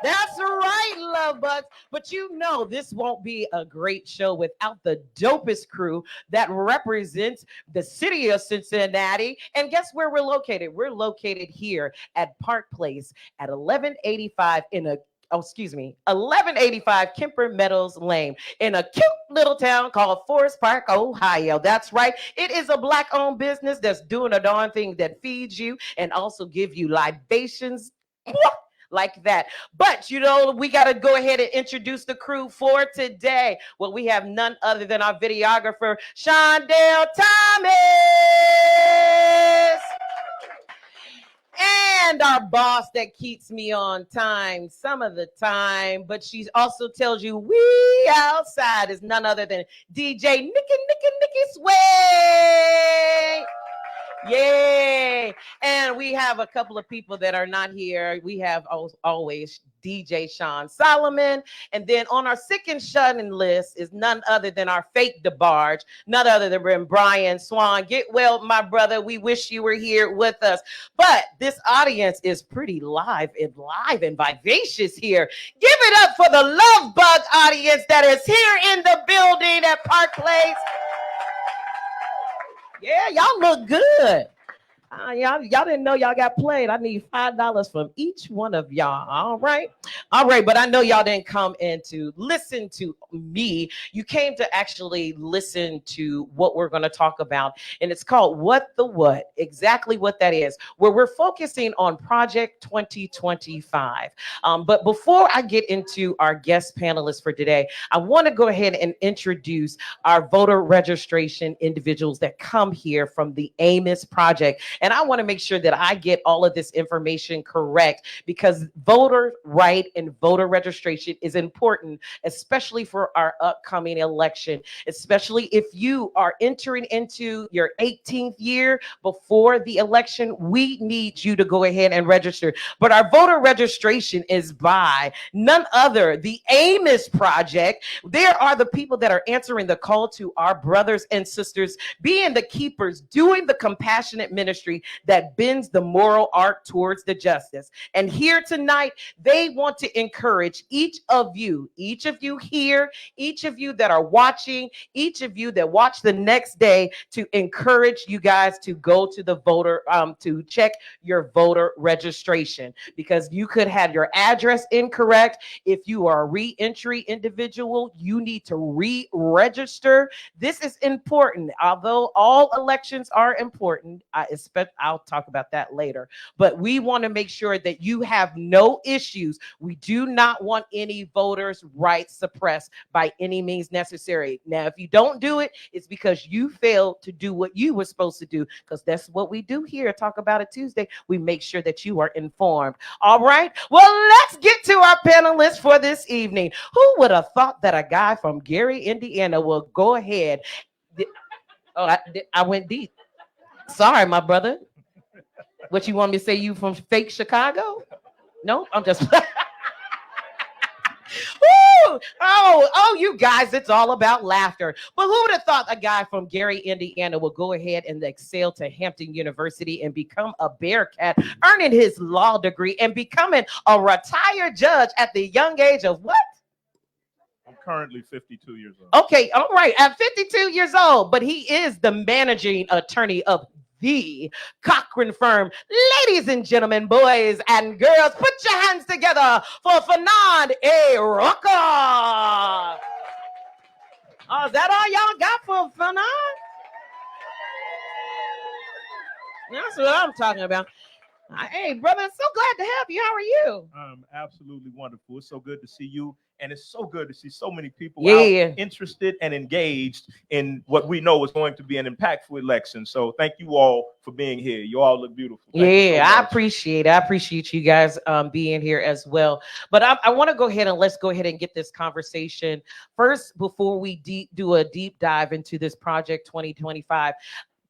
That's right, love bugs. But you know, this won't be a great show without the dopest crew that represents the city of Cincinnati. And guess where we're located? We're located here at Park Place at 1185 in a 1185 Kemper Meadows Lane in a cute little town called Forest Park, Ohio. That's right. It is a black-owned business that's doing a darn thing that feeds you and also give you libations like that. But you know, we got to go ahead and introduce the crew for today. Well, we have none other than our videographer, Shondell Thomas. And our boss that keeps me on time some of the time, but she also tells you we outside is none other than DJ Nikki Sway. Yay! And we have a couple of people that are not here. We have always DJ Sean Solomon. And then on our sick and shut-in list is none other than our fake DeBarge, none other than Brian Swan. Get well, my brother. We wish you were here with us. But this audience is pretty live and vivacious here. Give it up for the Love Bug audience that is here in the building at Park Place. Yeah, y'all look good. Y'all didn't know y'all got played. I need $5 from each one of y'all. All right. But I know y'all didn't come in to listen to me. You came to actually listen to what we're going to talk about. And it's called What the What? Exactly what that is, where we're focusing on Project 2025. But before I get into our guest panelists for today, I want to go ahead and introduce our voter registration individuals that come here from the Amos Project. And I want to make sure that I get all of this information correct because voter right and voter registration is important, especially for our upcoming election, especially if you are entering into your 18th year before the election. We need you to go ahead and register. But our voter registration is by none other, the Amos Project. There are the people that are answering the call to our brothers and sisters, being the keepers, doing the compassionate ministry that bends the moral arc towards the justice. And here tonight, they want to encourage each of you here, each of you that are watching, each of you that watch the next day, to encourage you guys to go to the voter, to check your voter registration, because you could have your address incorrect. If you are a re-entry individual, you need to re-register. This is important. Although all elections are important, I'll talk about that later. But we want to make sure that you have no issues. We do not want any voters' rights suppressed by any means necessary. Now, if you don't do it, it's because you failed to do what you were supposed to do, because that's what we do here. Talk About It Tuesday. We make sure that you are informed. All right. Well, let's get to our panelists for this evening. Who would have thought that a guy from Gary, Indiana will go ahead? Oh, I went deep. Sorry, my brother. What, you want me to say you from fake Chicago? No, I'm just Oh, you guys, it's all about laughter. But who would have thought a guy from Gary, Indiana would go ahead and excel to Hampton University and become a Bearcat, earning his law degree and becoming a retired judge at the young age of what? I'm currently 52 years old. Okay, all right, at 52 years old, but he is the managing attorney of the Cochran firm. Ladies and gentlemen, boys and girls, put your hands together for Fannon A. Rucker. Oh, is that all y'all got for Fannon? That's what I'm talking about. Hey, brother, so glad to have you. How are you? Absolutely wonderful. It's so good to see you. And it's so good to see so many people out interested and engaged in what we know is going to be an impactful election. So thank you all for being here. You all look beautiful. I appreciate it. I appreciate you guys being here as well. But I want to go ahead and let's go ahead and get this conversation first before we do a deep dive into this Project 2025.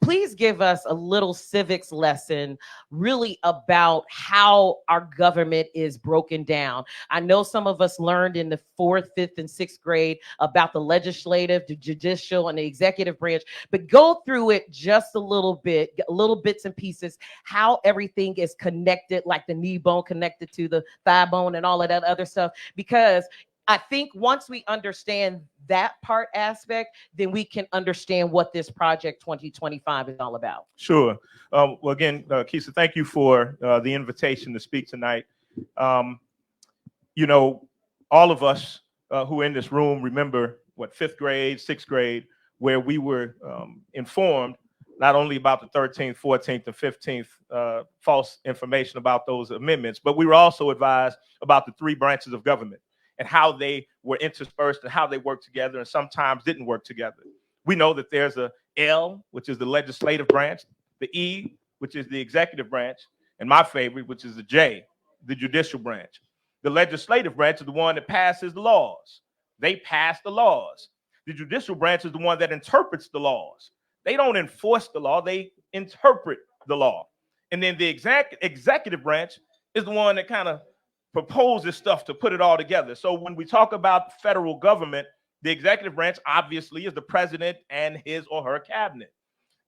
please give us a little civics lesson really about how our government is broken down. I know some of us learned in the 4th, 5th, and 6th grade about the legislative, the judicial, and the executive branch, but go through it just a little bit, little bits and pieces, how everything is connected, like the knee bone connected to the thigh bone and all of that other stuff. Because I think once we understand that part aspect, then we can understand what this Project 2025 is all about. Sure. Well, again, Kisa, thank you for the invitation to speak tonight. You know, all of us who are in this room remember what 5th grade, 6th grade, where we were informed not only about the 13th, 14th, and 15th false information about those amendments, but we were also advised about the 3 branches of government and how they were interspersed and how they worked together and sometimes didn't work together. We know that there's a L, which is the legislative branch, the E, which is the executive branch, and my favorite, which is the J, the judicial branch. The legislative branch is the one that passes the laws. They pass the laws. The judicial branch is the one that interprets the laws. They don't enforce the law, they interpret the law. And then the executive branch is the one that kind of proposes stuff to put it all together. So when we talk about federal government, the executive branch obviously is the president and his or her cabinet.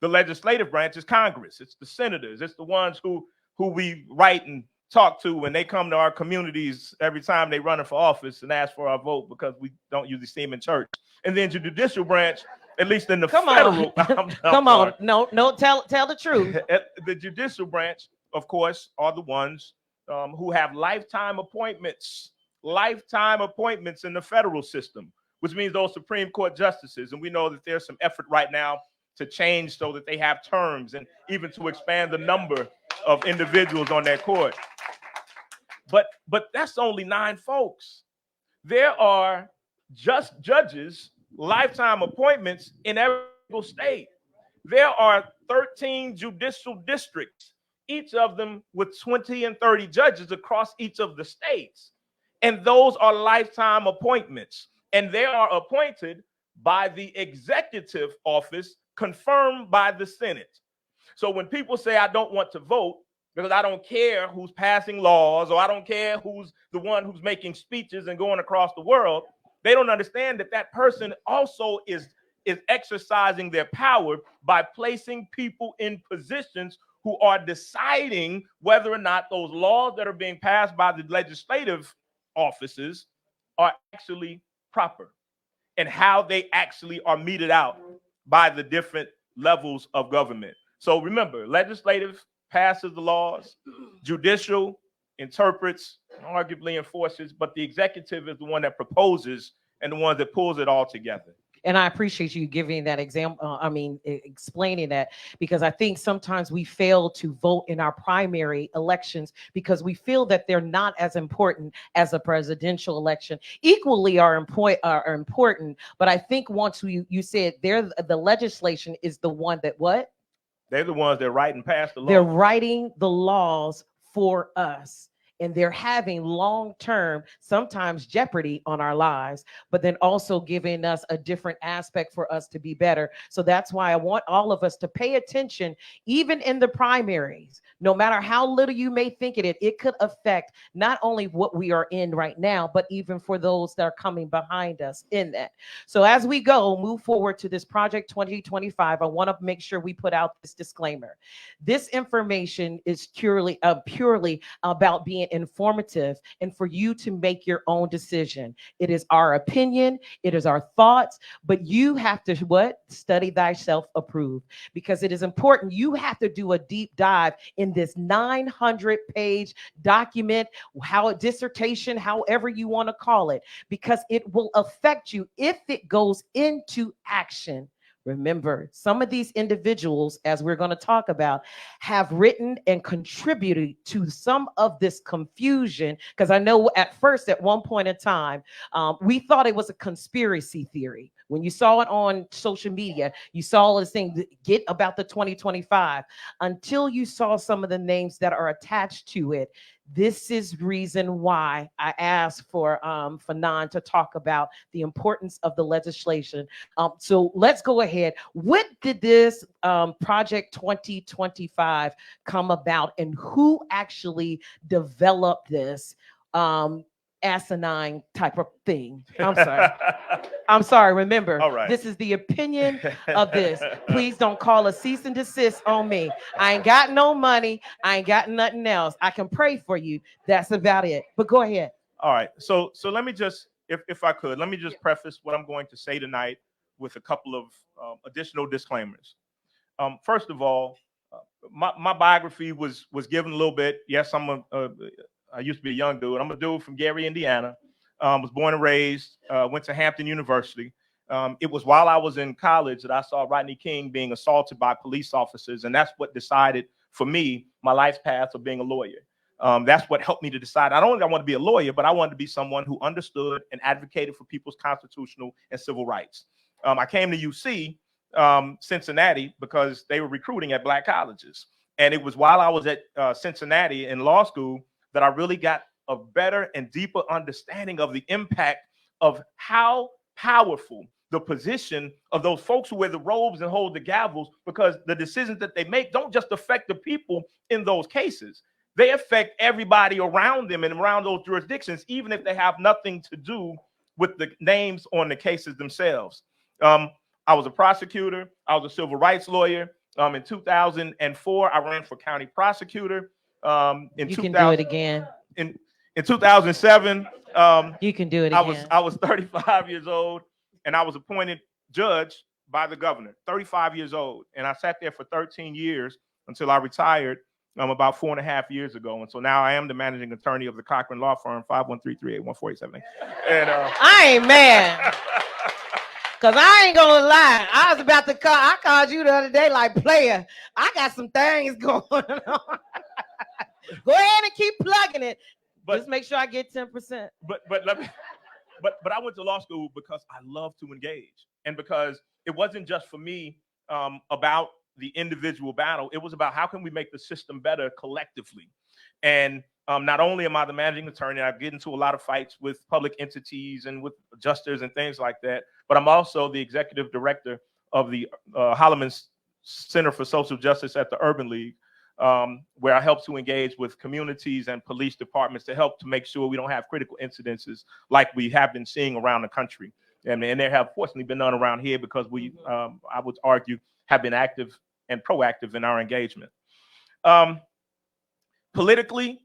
The legislative branch is Congress. It's the senators. It's the ones who we write and talk to when they come to our communities every time they run for office and ask for our vote, because we don't usually see them in church. And then the judicial branch, at least in the federal. Come on. No, tell the truth. The judicial branch, of course, are the ones who have lifetime appointments in the federal system, which means those Supreme Court justices. And we know that there's some effort right now to change so that they have terms and even to expand the number of individuals on that court. But that's only 9 folks. There are just judges, lifetime appointments in every single state. There are 13 judicial districts, each of them with 20 and 30 judges across each of the states. And those are lifetime appointments. And they are appointed by the executive office, confirmed by the Senate. So when people say, I don't want to vote because I don't care who's passing laws, or I don't care who's the one who's making speeches and going across the world, they don't understand that that person also is exercising their power by placing people in positions who are deciding whether or not those laws that are being passed by the legislative offices are actually proper and how they actually are meted out by the different levels of government. So remember, legislative passes the laws, judicial interprets, arguably enforces, but the executive is the one that proposes and the one that pulls it all together. And I appreciate you giving that example. Explaining that, because I think sometimes we fail to vote in our primary elections because we feel that they're not as important as a presidential election. Equally are important, but I think once you said the legislation is the one that what? They're the ones that write and pass the law. They're writing the laws for us. And they're having long-term, sometimes jeopardy on our lives, but then also giving us a different aspect for us to be better. So that's why I want all of us to pay attention, even in the primaries. No matter how little you may think it could affect not only what we are in right now, but even for those that are coming behind us in that. So as we move forward to this Project 2025, I want to make sure we put out this disclaimer. This information is purely about being informative and for you to make your own decision. It is our opinion, it is our thoughts, but you have to study thyself approved, because it is important. You have to do a deep dive in this 900-page document, dissertation, however you want to call it, because it will affect you if it goes into action. Remember, some of these individuals, as we're going to talk about, have written and contributed to some of this confusion, because I know at one point in time, we thought it was a conspiracy theory. When you saw it on social media, you saw this thing, get about the 2025, until you saw some of the names that are attached to it. This is reason why I asked for Fannon to talk about the importance of the legislation. So let's go ahead. What did this Project 2025 come about, and who actually developed this asinine type of thing? I'm sorry. I'm sorry. Remember, All right. this is the opinion of this. Please don't call a cease and desist on me. I ain't got no money. I ain't got nothing else. I can pray for you. That's about it. But go ahead. All right. So let me just, if I could, let me just preface what I'm going to say tonight with a couple of additional disclaimers. First of all, my biography was given a little bit. Yes, I used to be a young dude. I'm a dude from Gary, Indiana. Was born and raised. Went to Hampton University. It was while I was in college that I saw Rodney King being assaulted by police officers, and that's what decided for me my life path of being a lawyer. That's what helped me to decide not only I want to be a lawyer, but I wanted to be someone who understood and advocated for people's constitutional and civil rights. I came to UC Cincinnati because they were recruiting at black colleges. And it was while I was at Cincinnati in law school that I really got a better and deeper understanding of the impact of how powerful the position of those folks who wear the robes and hold the gavels, because the decisions that they make don't just affect the people in those cases. They affect everybody around them and around those jurisdictions, even if they have nothing to do with the names on the cases themselves. I was a prosecutor. I was a civil rights lawyer. In 2004, I ran for county prosecutor. You can do it again. In 2007, You can do it again. I was 35 years old, and I was appointed judge by the governor. 35 years old, and I sat there for 13 years until I retired about 4.5 years ago. And so now I am the managing attorney of the Cochran Law Firm, 513-381-4878. And I ain't mad. Cause I ain't gonna lie, I was about to call. I called you the other day, like, player. I got some things going on. Go ahead and keep plugging it. But just make sure I get 10%. But let me. But I went to law school because I love to engage, and because it wasn't just for me about the individual battle. It was about how can we make the system better collectively. And not only am I the managing attorney, I get into a lot of fights with public entities and with adjusters and things like that, but I'm also the executive director of the Holloman Center for Social Justice at the Urban League, where I help to engage with communities and police departments to help to make sure we don't have critical incidences like we have been seeing around the country. And there have fortunately been none around here because we, I would argue, have been active and proactive in our engagement. Politically,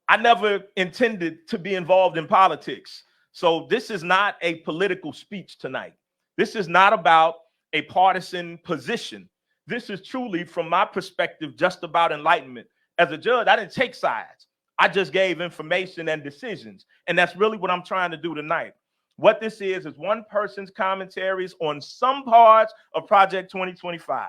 I never intended to be involved in politics. So this is not a political speech tonight. This is not about a partisan position. This is truly, from my perspective, just about enlightenment. As a judge, I didn't take sides. I just gave information and decisions. And that's really what I'm trying to do tonight. What this is one person's commentaries on some parts of Project 2025.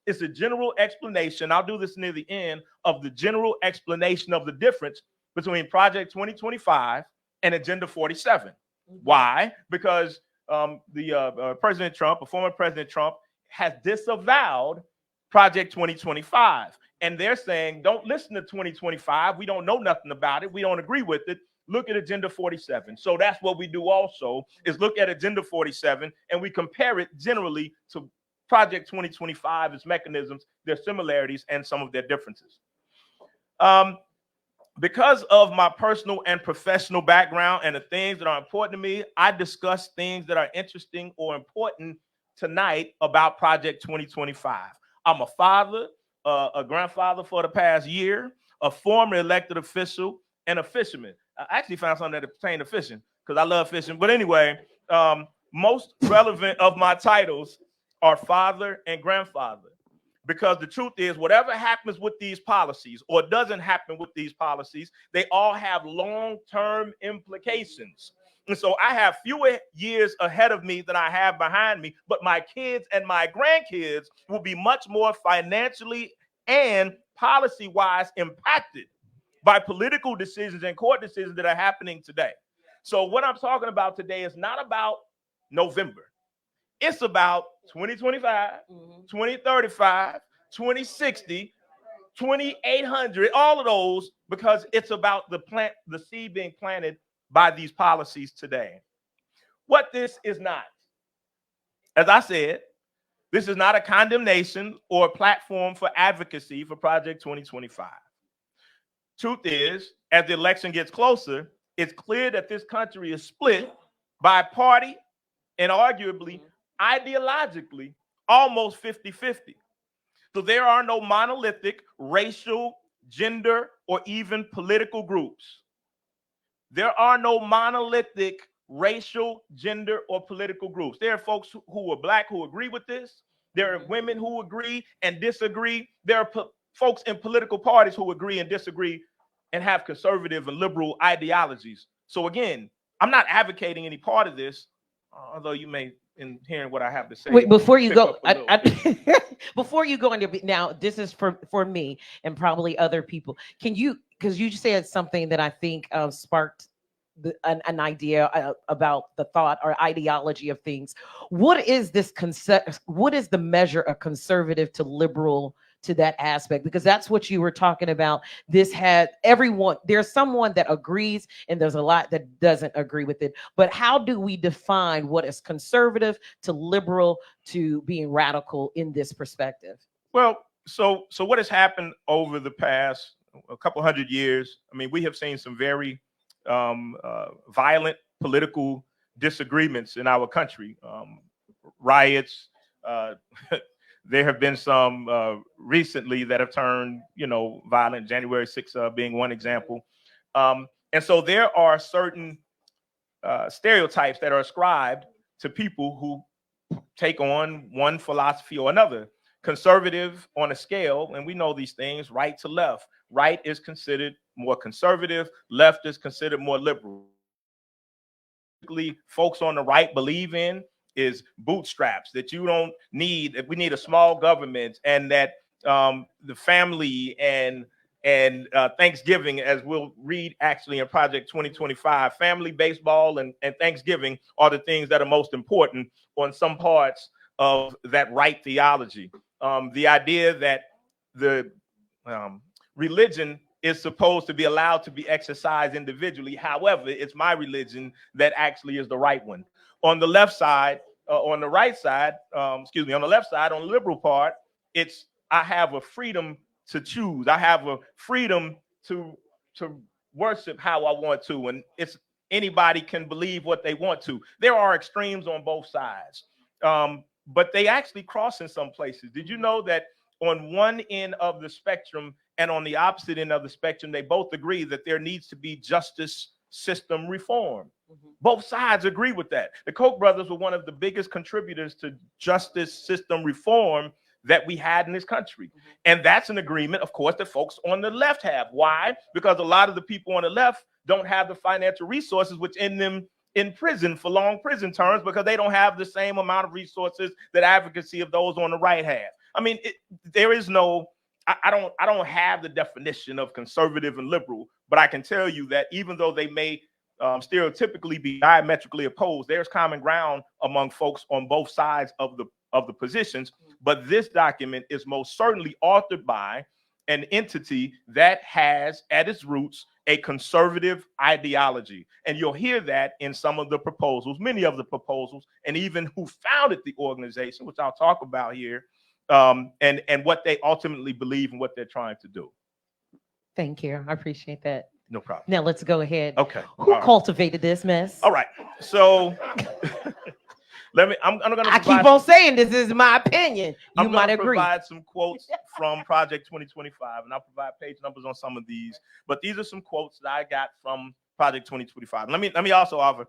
It's a general explanation. I'll do this near the end of the general explanation of the difference between Project 2025 and Agenda 47. Why? Because President Trump, or former President Trump, has disavowed Project 2025. And they're saying, don't listen to 2025. We don't know nothing about it. We don't agree with it. Look at Agenda 47. So that's what we do also, is look at Agenda 47, and we compare it generally to Project 2025, its mechanisms, their similarities, and some of their differences. Because of my personal and professional background and the things that are important to me, I discuss things that are interesting or important tonight about Project 2025. I'm a father, a grandfather for the past year, a former elected official, and a fisherman. I actually found something that pertained to fishing because I love fishing. But anyway, most relevant of my titles are father and grandfather. Because the truth is, whatever happens with these policies or doesn't happen with these policies, they all have long-term implications. And so I have fewer years ahead of me than I have behind me, but my kids and my grandkids will be much more financially and policy-wise impacted by political decisions and court decisions that are happening today. So what I'm talking about today is not about November. It's about 2025, 2035, 2060, 2,800, all of those, because it's about the seed being planted by these policies today. What this is not, as I said, this is not a condemnation or a platform for advocacy for Project 2025. Truth is, as the election gets closer, it's clear that this country is split by party and arguably, ideologically, almost 50-50. So there are no monolithic racial, gender, or even political groups. There are no monolithic racial, gender, or political groups. There are folks who are Black who agree with this. There are women who agree and disagree. There are folks in political parties who agree and disagree and have conservative and liberal ideologies. So again, I'm not advocating any part of this, although you may, in hearing what I have to say. Wait, before you go, before you go into now, this is for me and probably other people. Can you, because you said something that I think sparked an idea about the thought or ideology of things. What is this concept? What is the measure of conservative to liberal to that aspect? Because that's what you were talking about. This had everyone, there's someone that agrees and there's a lot that doesn't agree with it. But how do we define what is conservative to liberal to being radical in this perspective? Well, so what has happened over the past a couple hundred years? I mean, we have seen some very violent political disagreements in our country, riots. There have been some recently that have turned, violent. January 6th being one example. And so there are certain stereotypes that are ascribed to people who take on one philosophy or another. Conservative on a scale, and we know these things, right to left. Right is considered more conservative, left is considered more liberal. Folks on the right believe in is bootstraps, that you don't need, that we need a small government, and that the family and Thanksgiving, as we'll read actually in Project 2025, family, baseball, and Thanksgiving are the things that are most important on some parts of that right theology. The idea that the religion is supposed to be allowed to be exercised individually. However, it's my religion that actually is the right one. On the left side, on the right side, on the left side, on the liberal part, it's I have a freedom to choose. I have a freedom to worship how I want to, and it's anybody can believe what they want to. There are extremes on both sides, but they actually cross in some places. Did you know that on one end of the spectrum and on the opposite end of the spectrum, they both agree that there needs to be justice system reform? Both sides agree with that. The Koch brothers were one of the biggest contributors to justice system reform that we had in this country. And that's an agreement, of course, that folks on the left have. Why? Because a lot of the people on the left don't have the financial resources, which end them in prison for long prison terms, because they don't have the same amount of resources that advocacy of those on the right have. I mean, there is no, I don't have the definition of conservative and liberal, but I can tell you that even though they may stereotypically be diametrically opposed, there's common ground among folks on both sides of the positions. But this document is most certainly authored by an entity that has at its roots a conservative ideology. And you'll hear that in some of the proposals, many of the proposals, and even who founded the organization, which I'll talk about here, and what they ultimately believe and what they're trying to do. Thank you. I appreciate that. No problem. Now let's go ahead. Okay. Who cultivated this mess? All right. So I'm gonna. I keep on saying this is my opinion. You might agree. Provide some quotes from Project 2025, and I'll provide page numbers on some of these. But these are some quotes that I got from Project 2025. Let me also offer.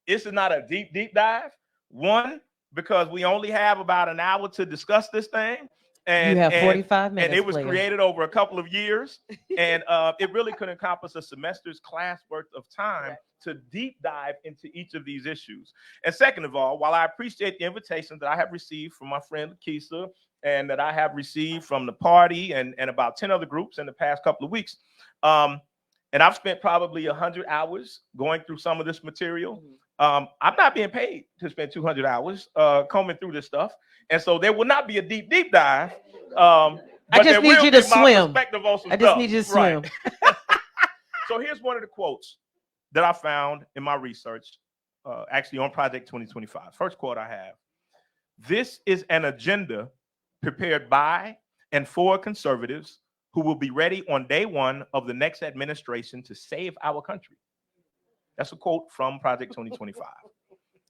This is not a deep dive. One, because we only have about an hour to discuss this thing. And you have 45 minutes. And it was created over a couple of years. And it really could encompass a semester's class worth of time to deep dive into each of these issues. And second of all, while I appreciate the invitation that I have received from my friend Keisa and that I have received from the party and about 10 other groups in the past couple of weeks, and I've spent probably 100 hours going through some of this material. I'm not being paid to spend 200 hours combing through this stuff. And so there will not be a deep dive I just need you to swim. Perspective on some I just stuff. need you to swim. Right. So here's one of the quotes that I found in my research, actually on Project 2025. First quote I have: "This is an agenda prepared by and for conservatives who will be ready on day one of the next administration to save our country." That's a quote from Project 2025.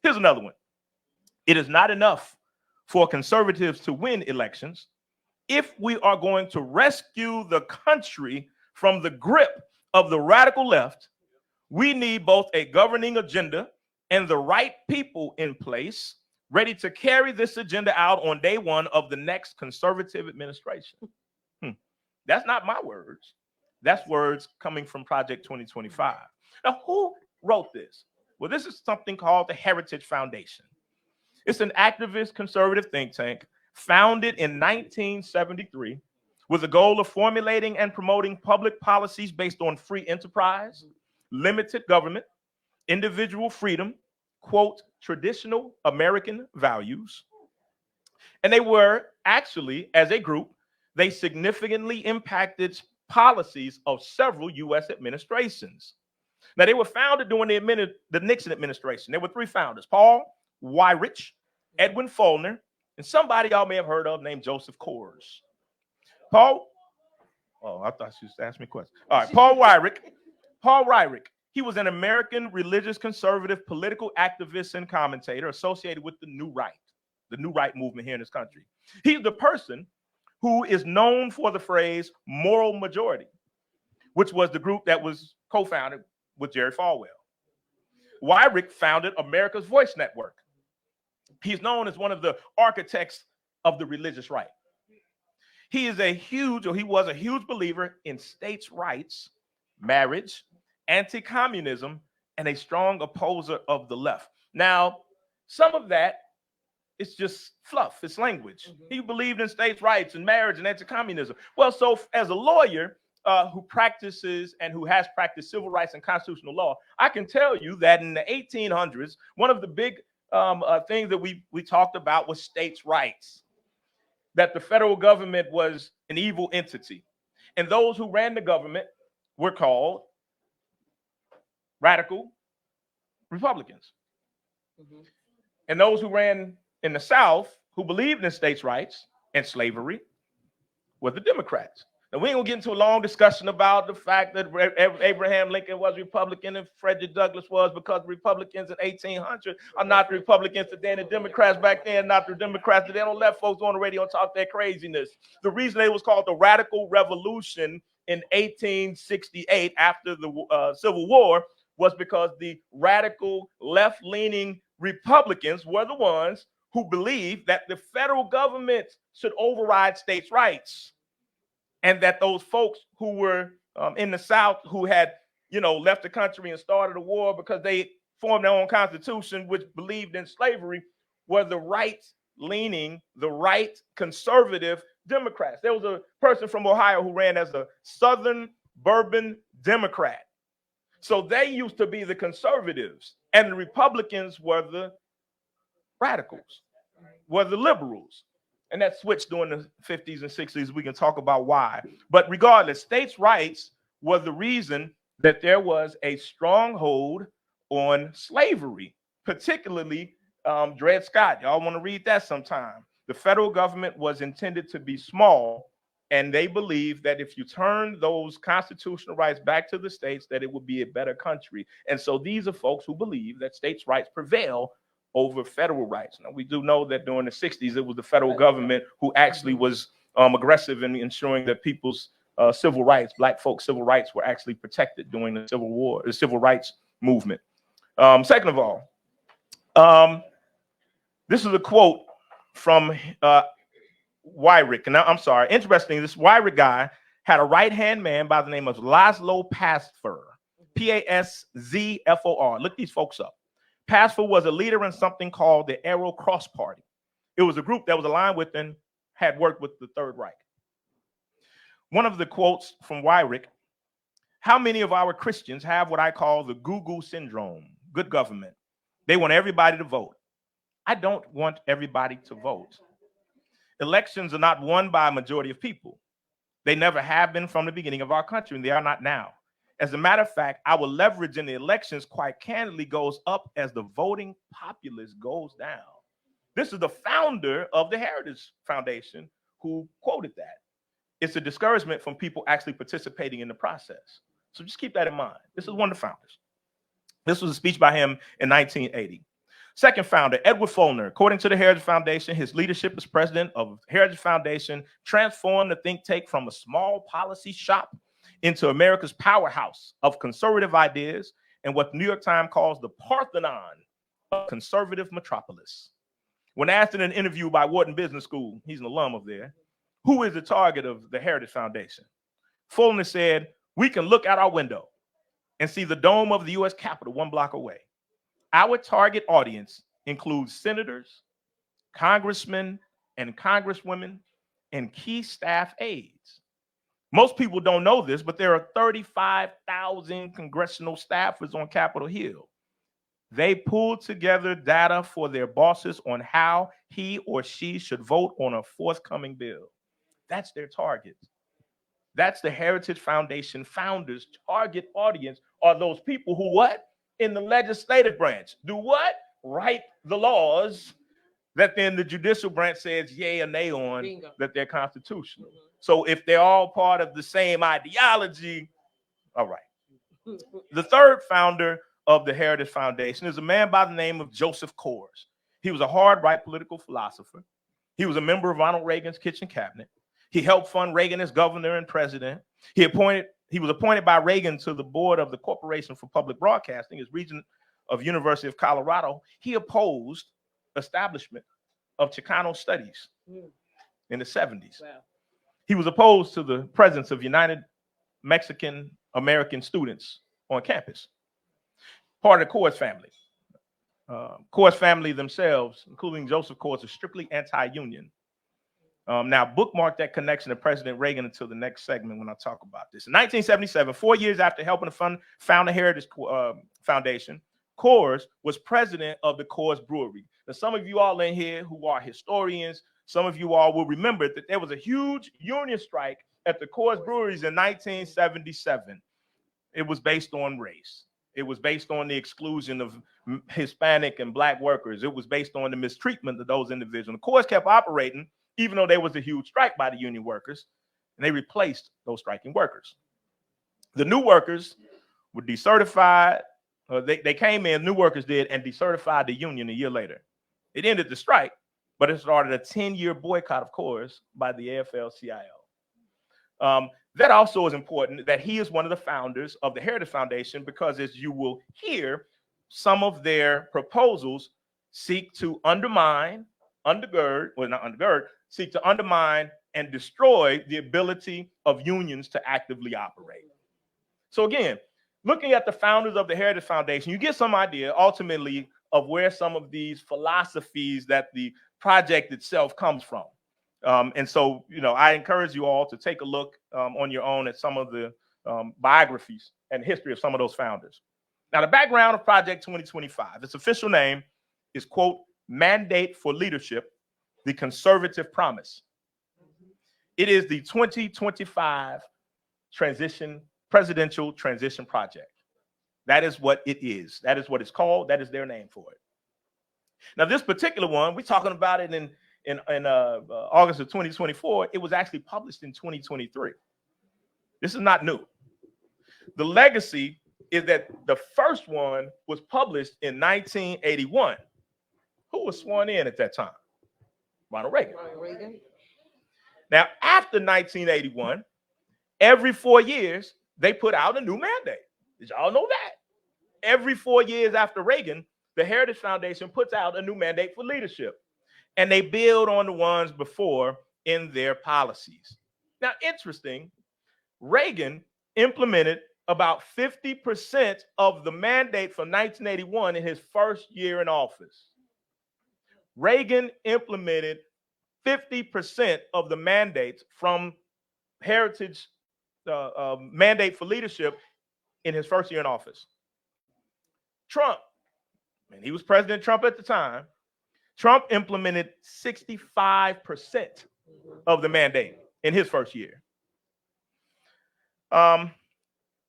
Here's another one: "It is not enough for conservatives to win elections. If we are going to rescue the country from the grip of the radical left, we need both a governing agenda and the right people in place ready to carry this agenda out on day one of the next conservative administration." That's not my words. That's words coming from Project 2025. Now, who wrote this? Well, this is something called the Heritage Foundation. It's an activist conservative think tank founded in 1973 with the goal of formulating and promoting public policies based on free enterprise, limited government, individual freedom, quote, traditional American values. And they were actually, as a group, they significantly impacted policies of several U.S. administrations. Now, they were founded during the Nixon administration. There were three founders: Paul Weyrich, Edwin Follner, and somebody y'all may have heard of named Joseph Coors. I thought she was asking me a question. All right, Paul Weyrich, he was an American religious conservative political activist and commentator associated with the New Right movement here in this country. He's the person who is known for the phrase moral majority, which was the group that was co-founded with Jerry Falwell. Weyrich founded America's Voice Network. He's known as one of the architects of the religious right. He was a huge believer in states' rights, marriage, anti-communism, and a strong opposer of the left. Now, some of that is just fluff. It's language. He believed in states' rights and marriage and anti-communism. Well, so as a lawyer who practices and who has practiced civil rights and constitutional law, I can tell you that in the 1800s, one of the big things that we talked about was states' rights, that the federal government was an evil entity. And those who ran the government were called radical Republicans. And those who ran in the South, who believed in states' rights and slavery, were the Democrats. Now, we ain't gonna get into a long discussion about the fact that Abraham Lincoln was Republican and Frederick Douglass was, because Republicans in 1800 are not the Republicans today, and the Democrats back then, not the Democrats today. They don't let folks on the radio and talk their craziness. The reason it was called the Radical Revolution in 1868 after the Civil War was because the radical left-leaning Republicans were the ones who believed that the federal government should override states' rights, and that those folks who were in the South who had, left the country and started a war because they formed their own constitution, which believed in slavery, were the right-leaning, the right conservative Democrats. There was a person from Ohio who ran as a Southern Bourbon Democrat. So they used to be the conservatives, and the Republicans were the radicals, were the liberals. And that switched during the 50s and 60s. We can talk about why. But regardless, states' rights were the reason that there was a stronghold on slavery, particularly Dred Scott. Y'all want to read that sometime. The federal government was intended to be small, and they believed that if you turn those constitutional rights back to the states, that it would be a better country. And so these are folks who believe that states' rights prevail over federal rights. Now, we do know that during the 60s, it was the federal government who actually was aggressive in ensuring that people's civil rights, Black folks' civil rights, were actually protected during the Civil War, the civil rights movement. Second of all, this is a quote from Weyrich. And I'm sorry, interesting, this Weyrich guy had a right-hand man by the name of Laszlo Paszfur, P-A-S-Z-F-O-R. Look these folks up. Paszfur was a leader in something called the Arrow Cross Party. It was a group that was aligned with and had worked with the Third Reich. One of the quotes from Weyrich: "How many of our Christians have what I call the Google syndrome, good government? They want everybody to vote. I don't want everybody to vote. Elections are not won by a majority of people. They never have been from the beginning of our country, and they are not now. As a matter of fact, our leverage in the elections quite candidly goes up as the voting populace goes down. This is the founder of the Heritage Foundation who quoted that. It's a discouragement from people actually participating in the process. So just keep that in mind. This is one of the founders. This was a speech by him in 1980. Second founder, Edward Fulner. According to the Heritage Foundation, his leadership as president of Heritage Foundation transformed the think tank from a small policy shop into America's powerhouse of conservative ideas and what the New York Times calls the Parthenon of conservative metropolis. When asked in an interview by Wharton Business School, he's an alum of there, who is the target of the Heritage Foundation? Fulner said, we can look out our window and see the dome of the U.S. Capitol 1 block away. Our target audience includes senators, congressmen, and congresswomen, and key staff aides. Most people don't know this, but there are 35,000 congressional staffers on Capitol Hill. They pull together data for their bosses on how he or she should vote on a forthcoming bill. That's their target. That's the Heritage Foundation founders' target audience are those people who what? In the legislative branch. Do what? Write the laws that then the judicial branch says yay or nay on. Bingo. That they're constitutional. Mm-hmm. So if they're all part of the same ideology, all right. The third founder of the Heritage Foundation is a man by the name of Joseph Coors. He was a hard right political philosopher. He was a member of Ronald Reagan's kitchen cabinet. He helped fund Reagan as governor and president. He was appointed by Reagan to the board of the Corporation for Public Broadcasting as regent of University of Colorado. He opposed establishment of Chicano studies in the 70s. Wow. He was opposed to the presence of United Mexican American students on campus. Part of the Coors family. Coors family themselves, including Joseph Coors, are strictly anti-union. Now, bookmark that connection to President Reagan until the next segment when I talk about this. In 1977, 4 years after helping to found the Heritage Foundation, Coors was president of the Coors Brewery. Now, some of you all in here who are historians, some of you all will remember that there was a huge union strike at the Coors Breweries in 1977. It was based on race. It was based on the exclusion of Hispanic and Black workers. It was based on the mistreatment of those individuals. The Coors kept operating even though there was a huge strike by the union workers, and they replaced those striking workers. The new workers were decertified. They came in, new workers did, and decertified the union a year later. It ended the strike, but it started a 10-year boycott of Coors by the AFL-CIO. That also is important that he is one of the founders of the Heritage Foundation because, as you will hear, some of their proposals seek to seek to undermine and destroy the ability of unions to actively operate. So again, looking at the founders of the Heritage Foundation, you get some idea ultimately of where some of these philosophies that the project itself comes from. And so, I encourage you all to take a look on your own at some of the biographies and history of some of those founders. Now, the background of Project 2025, its official name is, quote, Mandate for Leadership, the Conservative Promise. It is the 2025 presidential transition project. That is what it is. That is what it's called. That is their name for it. Now, this particular one, we're talking about it in August of 2024. It was actually published in 2023. This is not new. The legacy is that the first one was published in 1981. Who was sworn in at that time? Ronald Reagan. Now, after 1981, every 4 years, they put out a new mandate. Did y'all know that? Every 4 years after Reagan, the Heritage Foundation puts out a new mandate for leadership. And they build on the ones before in their policies. Now, interesting, Reagan implemented about 50% of the mandate from 1981 in his first year in office. Reagan implemented 50% of the mandates from Heritage mandate for leadership in his first year in office. Trump, and he was President Trump at the time, Trump implemented 65% of the mandate in his first year.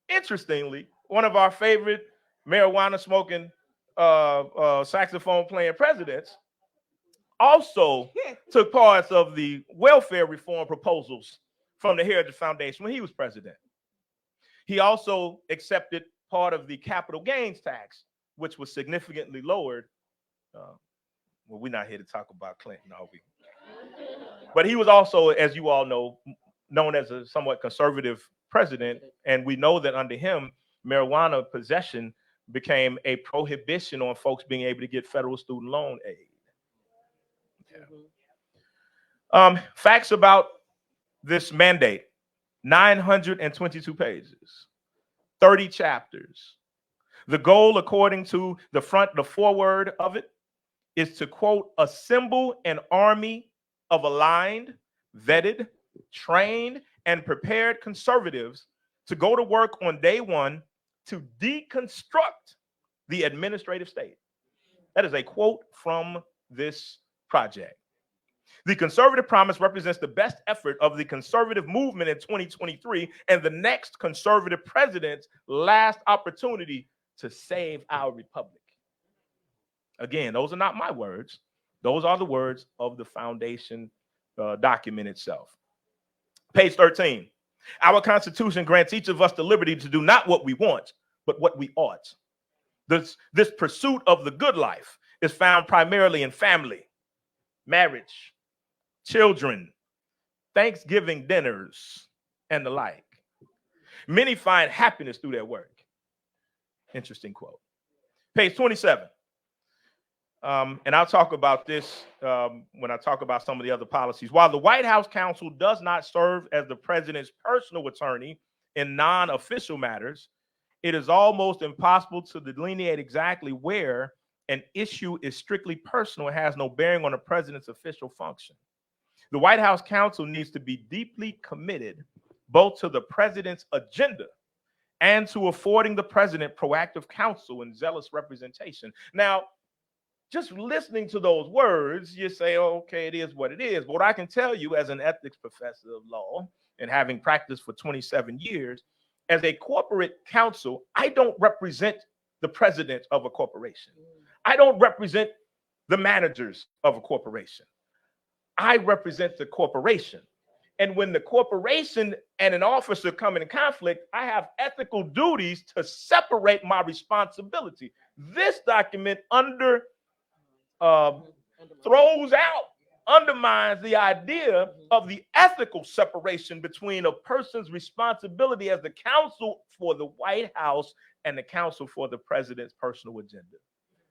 Interestingly, one of our favorite marijuana smoking saxophone playing presidents also took parts of the welfare reform proposals from the Heritage Foundation when he was president. He also accepted part of the capital gains tax, which was significantly lowered. Well, we're not here to talk about Clinton, are we? But he was also, as you all know, known as a somewhat conservative president. And we know that under him, marijuana possession became a prohibition on folks being able to get federal student loan aid. Yeah. Facts about this mandate: 922 pages, 30 chapters. The goal, according to the foreword of it, is to, quote, assemble an army of aligned, vetted, trained, and prepared conservatives to go to work on day one to deconstruct the administrative state. That is a quote from this project. The conservative promise represents the best effort of the conservative movement in 2023 and the next conservative president's last opportunity to save our republic. Again, those are not my words. Those are the words of the foundation document itself. Page 13. Our Constitution grants each of us the liberty to do not what we want, but what we ought. This pursuit of the good life is found primarily in family, marriage, children, Thanksgiving dinners, and the like. Many find happiness through their work. Interesting quote. Page 27. And I'll talk about this when I talk about some of the other policies. While the White House counsel does not serve as the president's personal attorney in non-official matters, it is almost impossible to delineate exactly where an issue is strictly personal and has no bearing on the president's official function. The White House counsel needs to be deeply committed both to the president's agenda and to affording the president proactive counsel and zealous representation. Now, just listening to those words, you say, oh, okay, it is what it is. But what I can tell you as an ethics professor of law and having practiced for 27 years, as a corporate counsel, I don't represent the president of a corporation. I don't represent the managers of a corporation. I represent the corporation. And when the corporation and an officer come in conflict, I have ethical duties to separate my responsibility. This document undermines the idea of the ethical separation between a person's responsibility as the counsel for the White House and the counsel for the president's personal agenda.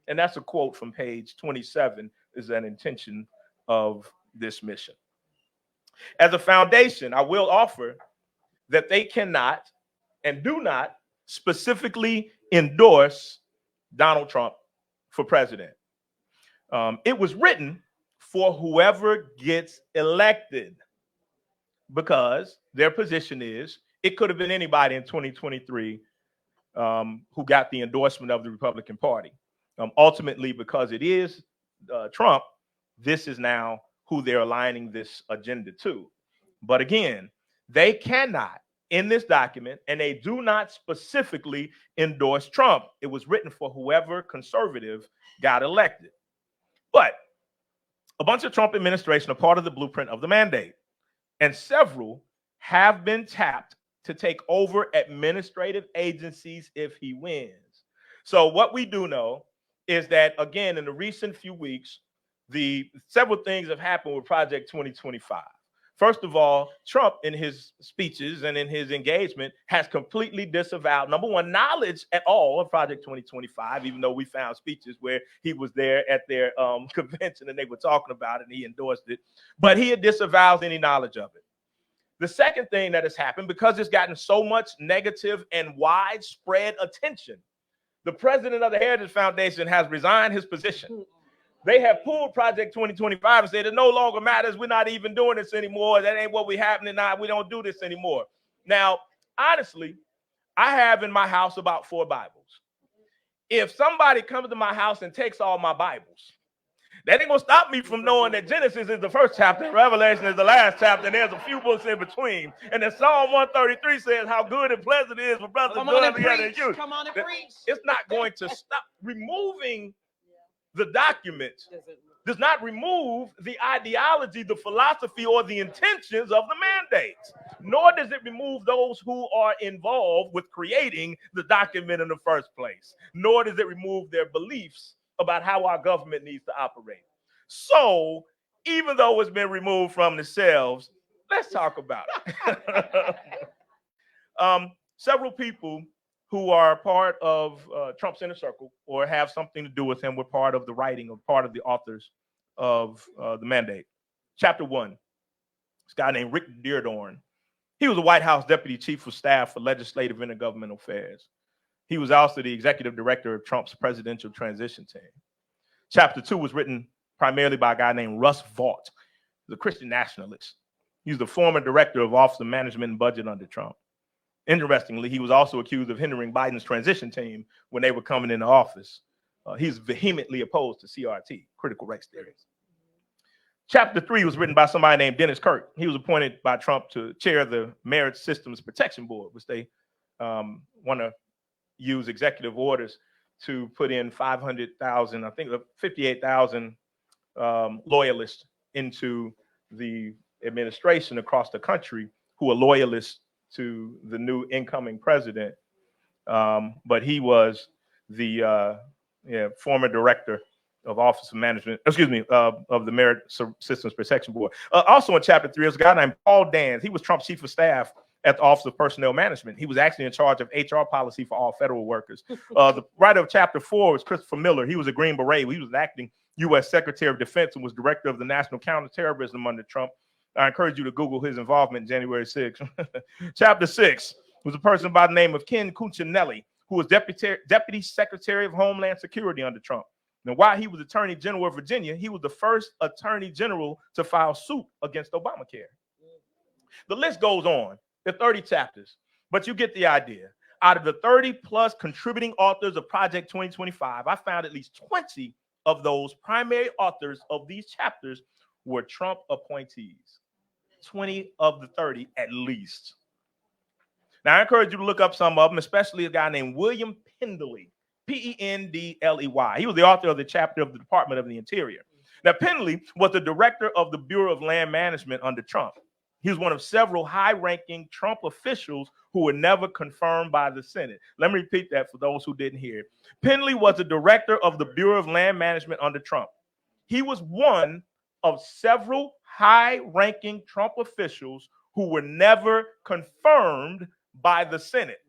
And that's a quote from page 27, is an intention of this mission. As a foundation, I will offer that they cannot and do not specifically endorse Donald Trump for president. It was written for whoever gets elected, because their position is it could have been anybody in 2023 who got the endorsement of the Republican Party. Ultimately, because it is Trump, this is now who they're aligning this agenda to. But again, they cannot in this document, and they do not specifically endorse Trump. It was written for whoever conservative got elected. But a bunch of Trump administration are part of the blueprint of the mandate, and several have been tapped to take over administrative agencies if he wins. So what we do know is that, again, in the recent few weeks, several things have happened with Project 2025. First of all, Trump, in his speeches and in his engagement, has completely disavowed, number one, knowledge at all of Project 2025, even though we found speeches where he was there at their convention and they were talking about it and he endorsed it. But he disavows any knowledge of it. The second thing that has happened, because it's gotten so much negative and widespread attention, the president of the Heritage Foundation has resigned his position. They have pulled Project 2025 and said it no longer matters. We're not even doing this anymore. That ain't what we happening now. We don't do this anymore. Now, honestly, I have in my house about 4 Bibles. If somebody comes to my house and takes all my Bibles, That ain't gonna stop me from knowing that Genesis is the first chapter, Revelation is the last chapter, and there's a few books in between. And then Psalm 133 says how good and pleasant it is for brothers to dwell together in unity. Come on and preach. It's not going to stop. Removing the documents does not remove the ideology, the philosophy, or the intentions of the mandates, nor does it remove those who are involved with creating the document in the first place, nor does it remove their beliefs about how our government needs to operate. So, even though it's been removed from the shelves, let's talk about it. Several people who are part of Trump's inner circle or have something to do with him were part of the writing or part of the authors of the mandate. Chapter 1, this guy named Rick Dearborn. He was a White House Deputy Chief of Staff for Legislative and Intergovernmental Affairs. He was also the executive director of Trump's presidential transition team. Chapter 2 was written primarily by a guy named Russ Vought, the Christian nationalist. He's the former director of Office of Management and Budget under Trump. Interestingly, he was also accused of hindering Biden's transition team when they were coming into office. He's vehemently opposed to CRT, critical race theory. Chapter 3 was written by somebody named Dennis Kirk. He was appointed by Trump to chair the Merit Systems Protection Board, which they want to use executive orders to put in 500,000, I think 58,000 loyalists into the administration across the country who are loyalists to the new incoming president. But he was the former director of Office of Management, of the Merit Systems Protection Board. Also in chapter 3 is a guy named Paul Dans. He was Trump's chief of staff at the Office of Personnel Management. He was actually in charge of HR policy for all federal workers. The writer of chapter 4 was Christopher Miller. He was a Green Beret. He was an acting U.S. Secretary of Defense and was director of the National Counterterrorism under Trump. I encourage you to Google his involvement January 6th. Chapter 6 was a person by the name of Ken Cuccinelli, who was Deputy Secretary of Homeland Security under Trump. Now, while he was Attorney General of Virginia, he was the first Attorney General to file suit against Obamacare. The list goes on. There are 30 chapters, but you get the idea. Out of the 30 plus contributing authors of Project 2025, I found at least 20 of those primary authors of these chapters were Trump appointees. 20 of the 30 at least. Now, I encourage you to look up some of them, especially a guy named William Pendley, Pendley. He was the author of the chapter of the Department of the Interior. Now, Pendley was the director of the Bureau of Land Management under Trump. He was one of several high-ranking Trump officials who were never confirmed by the Senate. Let me repeat that for those who didn't hear it. Pendley was the director of the Bureau of Land Management under Trump. He was one of several high-ranking Trump officials who were never confirmed by the Senate.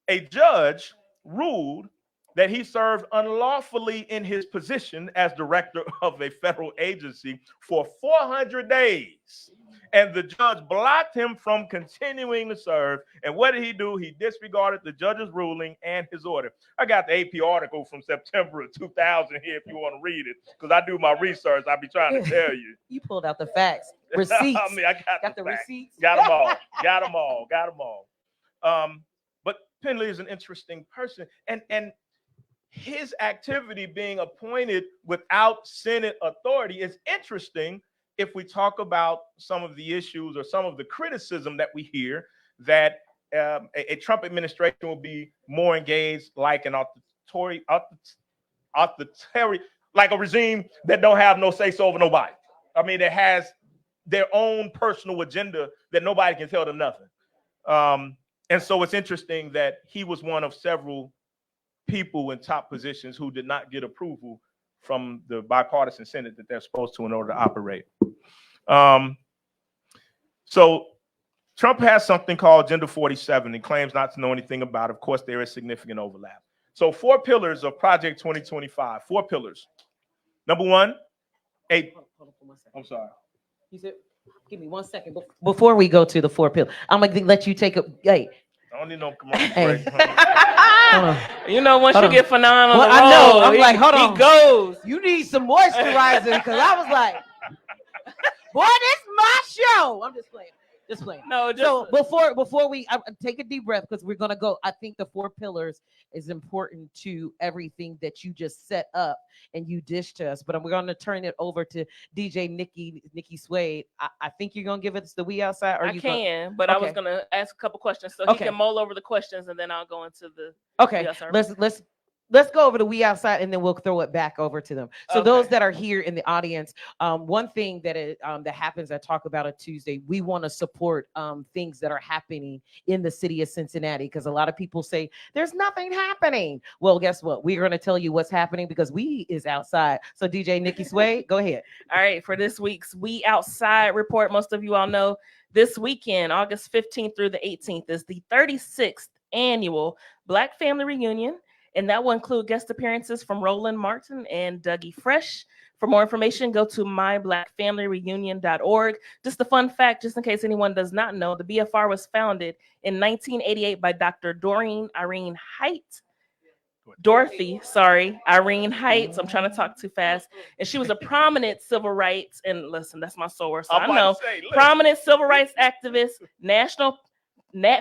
A judge ruled that he served unlawfully in his position as director of a federal agency for 400 days. And the judge blocked him from continuing to serve. And what did he do? He disregarded the judge's ruling and his order. I got the AP article from September of 2000 here if you want to read it, because I do my research. I be trying to tell you. You pulled out the facts, receipts. I mean, I got the receipts. Got them all. But Pendley is an interesting person. And his activity being appointed without Senate authority is interesting if we talk about some of the issues or some of the criticism that we hear that a Trump administration will be more engaged like an authoritarian, like a regime that don't have no say-so over nobody. I mean, that has their own personal agenda that nobody can tell them nothing. And so it's interesting that he was one of several people in top positions who did not get approval from the bipartisan Senate that they're supposed to in order to operate. So Trump has something called Agenda 47 and claims not to know anything about it. Of course, there is significant overlap. So 4 pillars of Project 2025, 4 pillars. Number 1, I'm sorry. You said, give me 1 second. Before we go to the 4 pillars, I'm going to let you take a, hey. I don't need no commercial break. You know, once you get Fannon on well, the I know. I'm he, like, hold on. He goes. You need some moisturizer because I was like, boy, this is my show. I'm just playing. Just playing. No, just So before we take a deep breath, because we're gonna go. I think the 4 pillars is important to everything that you just set up and you dished to us. But we're gonna turn it over to DJ Nikki Suede. I think you're gonna give us the we outside. Or I you can, but I was Okay. gonna ask a couple questions so Okay. he can mull over the questions, and then I'll go into the. Okay, we outside. let's go over to we outside, and then we'll throw it back over to them. So Okay. those that are here in the audience, one thing that that happens, I talk about it Tuesday. We want to support things that are happening in the city of Cincinnati, because a lot of people say there's nothing happening. Well, guess what? We're going to tell you what's happening, because we is outside. So DJ Nikki Sway, go ahead. All right, for this week's We Outside report, most of you all know this weekend, August 15th through the 18th, is the 36th annual Black Family Reunion. And that will include guest appearances from Roland Martin and Dougie Fresh. For more information, go to myblackfamilyreunion.org. Just a fun fact, just in case anyone does not know, the BFR was founded in 1988 by Dr. Dorothy Irene Heights. I'm trying to talk too fast. And she was a prominent civil rights, and listen, that's my source. So I know, prominent civil rights activist,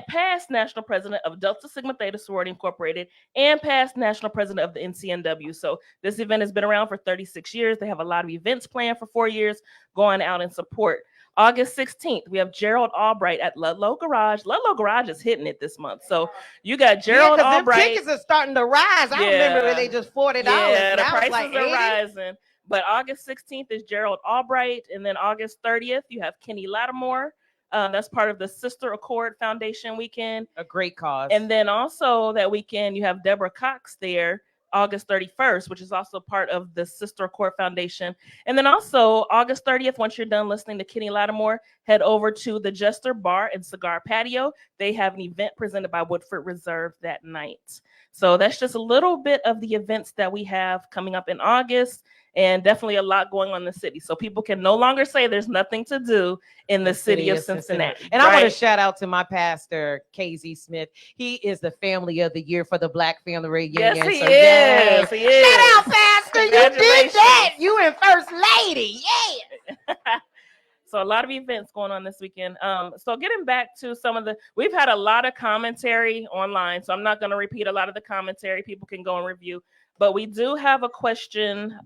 past national president of Delta Sigma Theta Sorority Incorporated, and past national president of the NCNW. So this event has been around for 36 years. They have a lot of events planned for 4 years, going out in support. August 16th, we have Gerald Albright at Ludlow Garage. Ludlow Garage is hitting it this month. So you got Gerald Albright. Them tickets are starting to rise. I remember when they just $40. Yeah, the now prices like are 80. rising. But August 16th is Gerald Albright. And then August 30th, you have Kenny Lattimore. That's part of the Sister Accord Foundation weekend. A great cause. And then also that weekend, you have Deborah Cox there, August 31st, which is also part of the Sister Accord Foundation. And then also August 30th, once you're done listening to Kenny Lattimore, head over to the Jester Bar and Cigar Patio. They have an event presented by Woodford Reserve that night. So that's just a little bit of the events that we have coming up in August, and definitely a lot going on in the city. So people can no longer say there's nothing to do in the city of Cincinnati. And I want to shout out to my pastor, KZ Smith. He is the family of the year for the Black Family Reunion. Yes, he so is. Yes. He is. Shout out, pastor. You did that. You and First Lady. Yeah. So a lot of events going on this weekend. So getting back to we've had a lot of commentary online, so I'm not going to repeat a lot of the commentary. People can go and review, but we do have a question.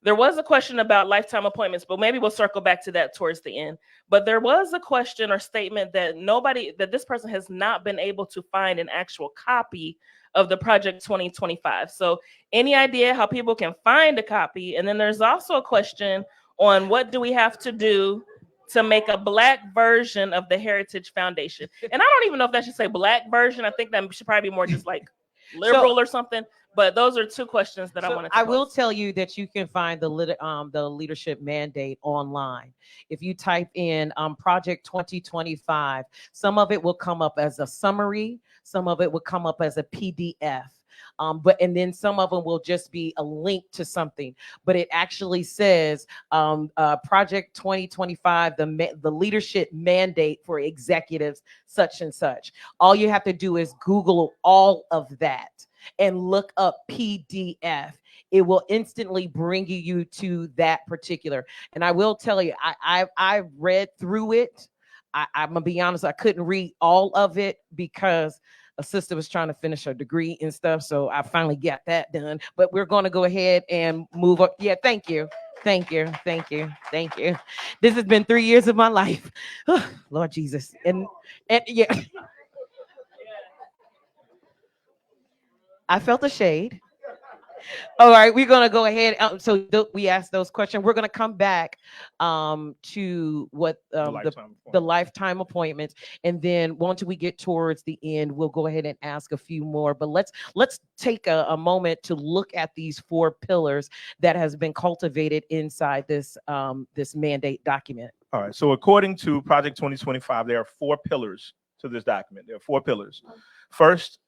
There was a question about lifetime appointments, but maybe we'll circle back to that towards the end. But there was a question or statement that this person has not been able to find an actual copy of the Project 2025. So any idea how people can find a copy? And then there's also a question on what do we have to do to make a Black version of the Heritage Foundation. And I don't even know if that should say Black version. I think that should probably be more just like liberal or something. But those are two questions that I wanted to pose. I will tell you that you can find the leadership mandate online. If you type in Project 2025, some of it will come up as a summary, some of it will come up as a PDF. And then some of them will just be a link to something, but it actually says Project 2025, the leadership mandate for executives, such and such. All you have to do is Google all of that and look up PDF. It will instantly bring you to that particular. And I will tell you, I read through it. I'm gonna be honest, I couldn't read all of it because a sister was trying to finish her degree and stuff. So I finally got that done. But we're going to go ahead and move up. Yeah, thank you. Thank you. Thank you. Thank you. This has been 3 years of my life. Lord Jesus. And yeah. I felt the shade. All right, we're going to go ahead. We asked those questions. We're going to come back to what the lifetime appointments. And then once we get towards the end, we'll go ahead and ask a few more. But let's take a moment to look at these 4 pillars that has been cultivated inside this mandate document. All right. So according to Project 2025, there are 4 pillars to this document. There are 4 pillars. First,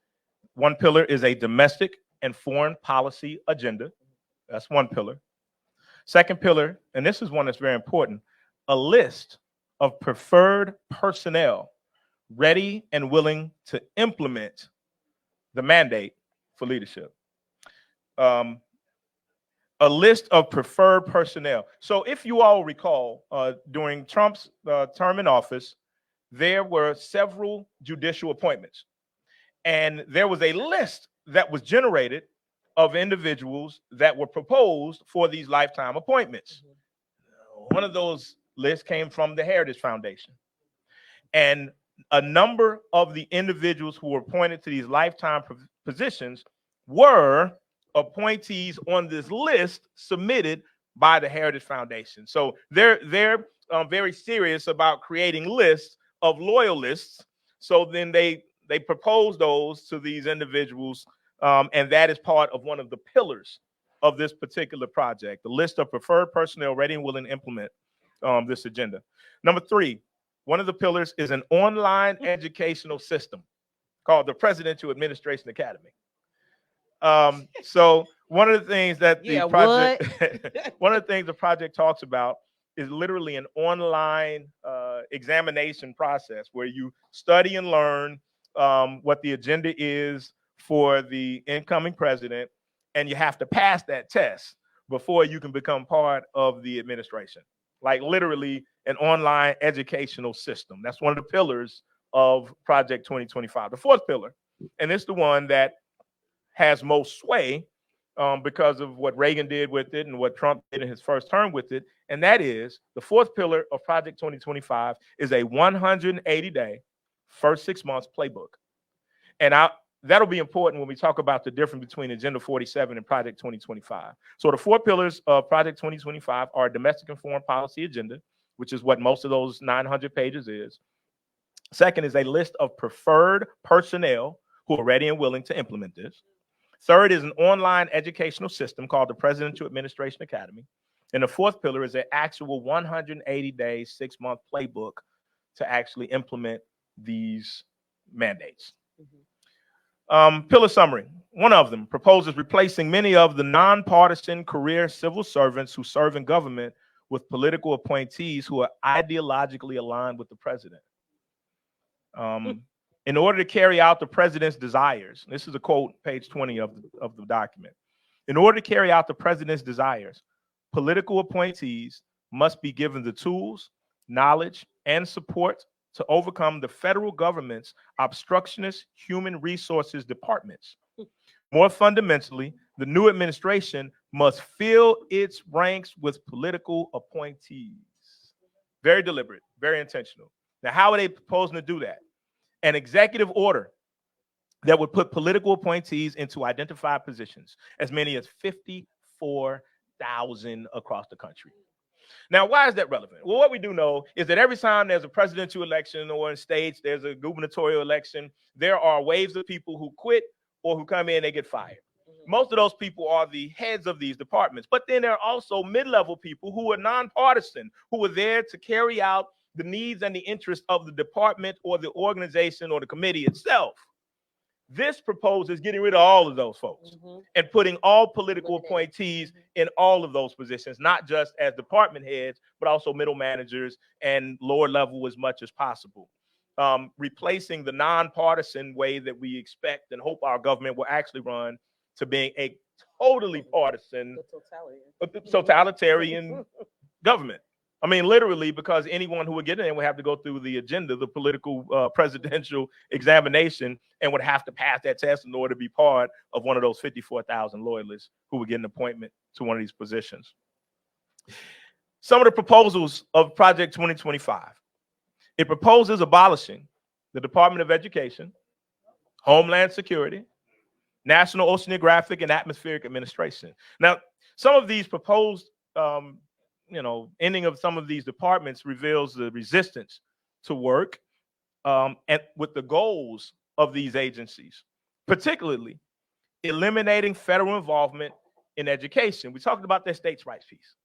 one pillar is a domestic and foreign policy agenda. That's one pillar. Second pillar, and this is one that's very important, a list of preferred personnel ready and willing to implement the mandate for leadership. a list of preferred personnel. So if you all recall, during Trump's term in office, there were several judicial appointments. And there was a list that was generated of individuals that were proposed for these lifetime appointments. One of those lists came from the Heritage Foundation. And a number of the individuals who were appointed to these lifetime positions were appointees on this list submitted by the Heritage Foundation. So they're very serious about creating lists of loyalists. So then they propose those to these individuals, and that is part of one of the pillars of this particular project, the list of preferred personnel ready and willing to implement this agenda. Number 3, one of the pillars is an online educational system called the Presidential Administration Academy. So one of the things that the project, one of the things the project talks about is literally an online examination process where you study and learn what the agenda is for the incoming president, and you have to pass that test before you can become part of the administration. Like literally an online educational system. That's one of the pillars of Project 2025. The 4th pillar, and it's the one that has most sway because of what Reagan did with it and what Trump did in his first term with it. And that is the 4th pillar of Project 2025 is a 180-day, first 6 months playbook. And that'll be important when we talk about the difference between Agenda 47 and Project 2025. So the 4 pillars of Project 2025 are domestic and foreign policy agenda, which is what most of those 900 pages is. Second is a list of preferred personnel who are ready and willing to implement this. Third is an online educational system called the Presidential Administration Academy. And the 4th pillar is an actual 180-day, 6-month playbook to actually implement these mandates. Pillar summary. One of them proposes replacing many of the nonpartisan career civil servants who serve in government with political appointees who are ideologically aligned with the president. In order to carry out the president's desires, this is a quote, page 20 of the document. In order to carry out the president's desires, political appointees must be given the tools, knowledge, and support to overcome the federal government's obstructionist human resources departments. More fundamentally, the new administration must fill its ranks with political appointees. Very deliberate, very intentional. Now, how are they proposing to do that? An executive order that would put political appointees into identified positions, as many as 54,000 across the country. Now, why is that relevant? Well, what we do know is that every time there's a presidential election or in states, there's a gubernatorial election, there are waves of people who quit or who come in, they get fired. Most of those people are the heads of these departments, but then there are also mid-level people who are nonpartisan, who are there to carry out the needs and the interests of the department or the organization or the committee itself. This proposes getting rid of all of those folks and putting all political appointees in all of those positions, not just as department heads, but also middle managers and lower level as much as possible. Replacing the nonpartisan way that we expect and hope our government will actually run to being a totally partisan, totalitarian government. I mean, literally, because anyone who would get in there would have to go through the agenda, the political presidential examination, and would have to pass that test in order to be part of one of those 54,000 loyalists who would get an appointment to one of these positions. Some of the proposals of Project 2025. It proposes abolishing the Department of Education, Homeland Security, National Oceanographic and Atmospheric Administration. Now, some of these proposed ending of some of these departments reveals the resistance to work and with the goals of these agencies, particularly eliminating federal involvement in education. We talked about that states' rights piece.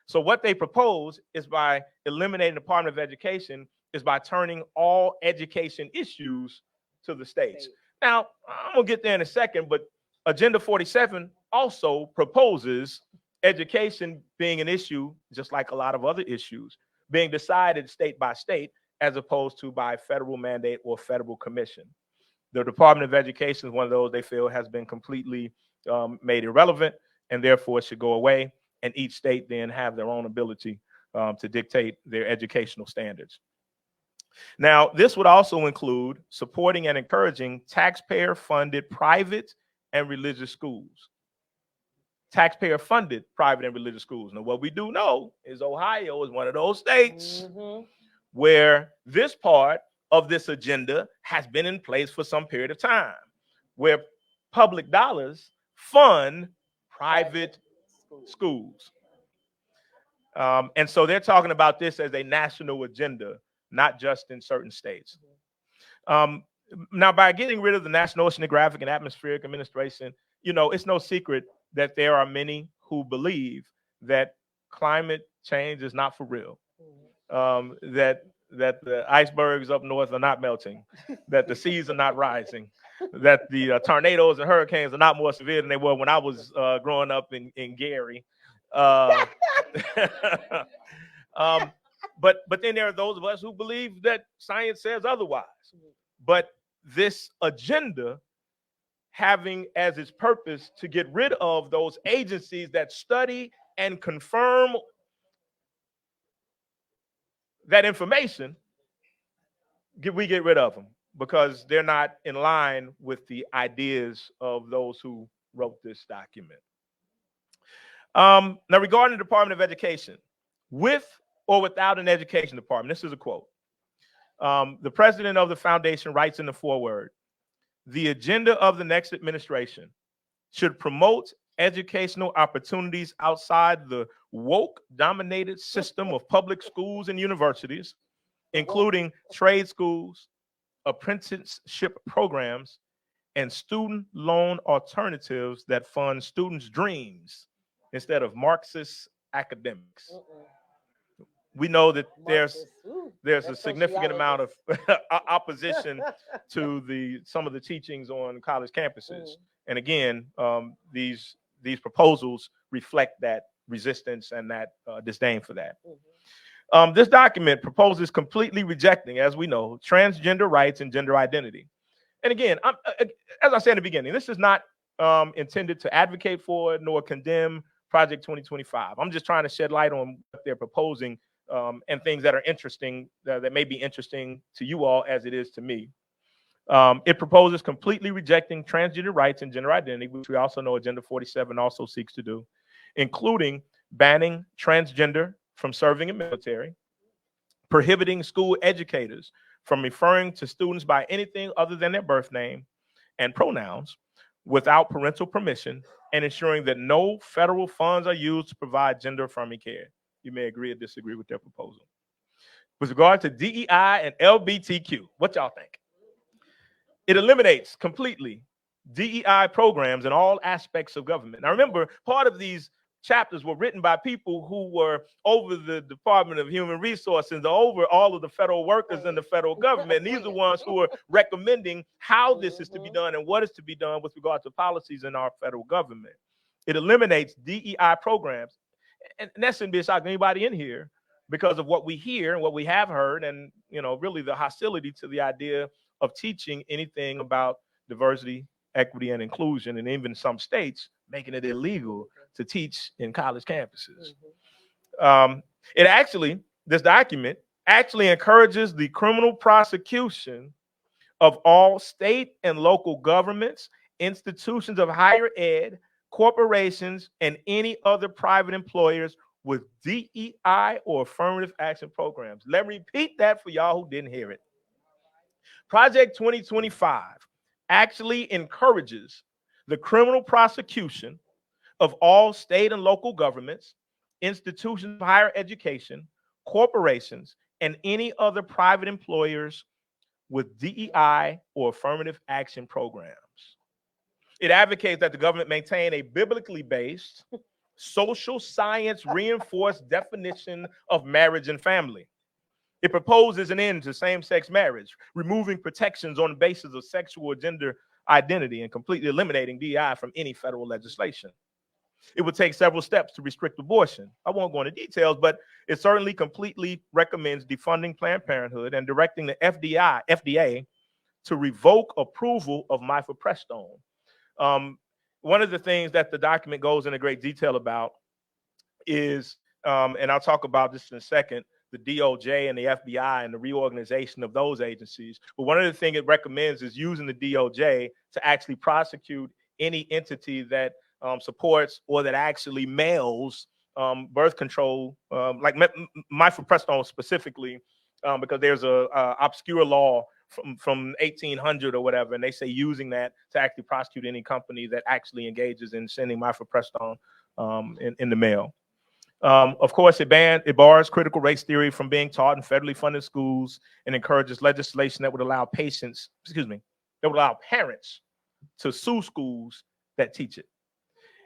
So what they propose is by eliminating the Department of Education is by turning all education issues to the states. Now, I'm gonna get there in a second, but Agenda 47 also proposes education being an issue, just like a lot of other issues, being decided state by state, as opposed to by federal mandate or federal commission. The Department of Education is one of those they feel has been completely made irrelevant. and therefore it should go away, and each state then have their own ability to dictate their educational standards. Now, this would also include supporting and encouraging taxpayer-funded private and religious schools. Taxpayer-funded private and religious schools. Now, what we do know is Ohio is one of those states where this part of this agenda has been in place for some period of time, where public dollars fund private schools. And so they're talking about this as a national agenda, not just in certain states. Now, by getting rid of the National Oceanographic and Atmospheric Administration, you know, it's no secret that there are many who believe that climate change is not for real, that the icebergs up north are not melting, that the seas are not rising, that the tornadoes and hurricanes are not more severe than they were when I was growing up in Gary. But then there are those of us who believe that science says otherwise. But this agenda having as its purpose to get rid of those agencies that study and confirm that information, we get rid of them because they're not in line with the ideas of those who wrote this document. Now, regarding the Department of Education, with or without an education department, this is a quote. The president of the foundation writes in the foreword, "The agenda of the next administration should promote educational opportunities outside the woke-dominated system of public schools and universities, including trade schools, apprenticeship programs, and student loan alternatives that fund students' dreams instead of Marxist academics." We know that there's a significant amount of opposition to some of the teachings on college campuses. And again, these proposals reflect that resistance and that disdain for that. This document proposes completely rejecting, as we know, transgender rights and gender identity. And again, as I said in the beginning, this is not intended to advocate for nor condemn Project 2025. I'm just trying to shed light on what they're proposing and things that are interesting, that may be interesting to you all as it is to me. It proposes completely rejecting transgender rights and gender identity, which we also know Agenda 47 also seeks to do, including banning transgender from serving in military, prohibiting school educators from referring to students by anything other than their birth name and pronouns without parental permission, and ensuring that no federal funds are used to provide gender-affirming care. You may agree or disagree with their proposal. With regard to DEI and LGBTQ, what y'all think? It eliminates completely DEI programs in all aspects of government. Now remember, part of these chapters were written by people who were over the Department of Human Resources, over all of the federal workers in the federal government. And these are the ones who are recommending how this is to be done and what is to be done with regard to policies in our federal government. It eliminates DEI programs. And that shouldn't be a shock to anybody in here because of what we hear and what we have heard, and really the hostility to the idea of teaching anything about diversity, equity, and inclusion, and even some states making it illegal to teach in college campuses. This document actually encourages the criminal prosecution of all state and local governments, institutions of higher ed, corporations, and any other private employers with DEI or affirmative action programs. Let me repeat that for y'all who didn't hear it. Project 2025 actually encourages the criminal prosecution of all state and local governments, institutions of higher education, corporations, and any other private employers with DEI or affirmative action programs. It advocates that the government maintain a biblically based, social science reinforced definition of marriage and family. It proposes an end to same-sex marriage, removing protections on the basis of sexual or gender identity, and completely eliminating DEI from any federal legislation. It would take several steps to restrict abortion. I won't go into details, but it certainly completely recommends defunding Planned Parenthood and directing the FDA to revoke approval of mifepristone. one of the things that the document goes into great detail about is, and I'll talk about this in a second, the DOJ and the FBI and the reorganization of those agencies. But one of the things it recommends is using the DOJ to actually prosecute any entity that supports or that actually mails birth control, like mifepristone specifically, because there's a obscure law from 1800 or whatever, and they say using that to actually prosecute any company that actually engages in sending mifepristone in the mail. Of course, it bars critical race theory from being taught in federally funded schools and encourages legislation that would allow parents to sue schools that teach it.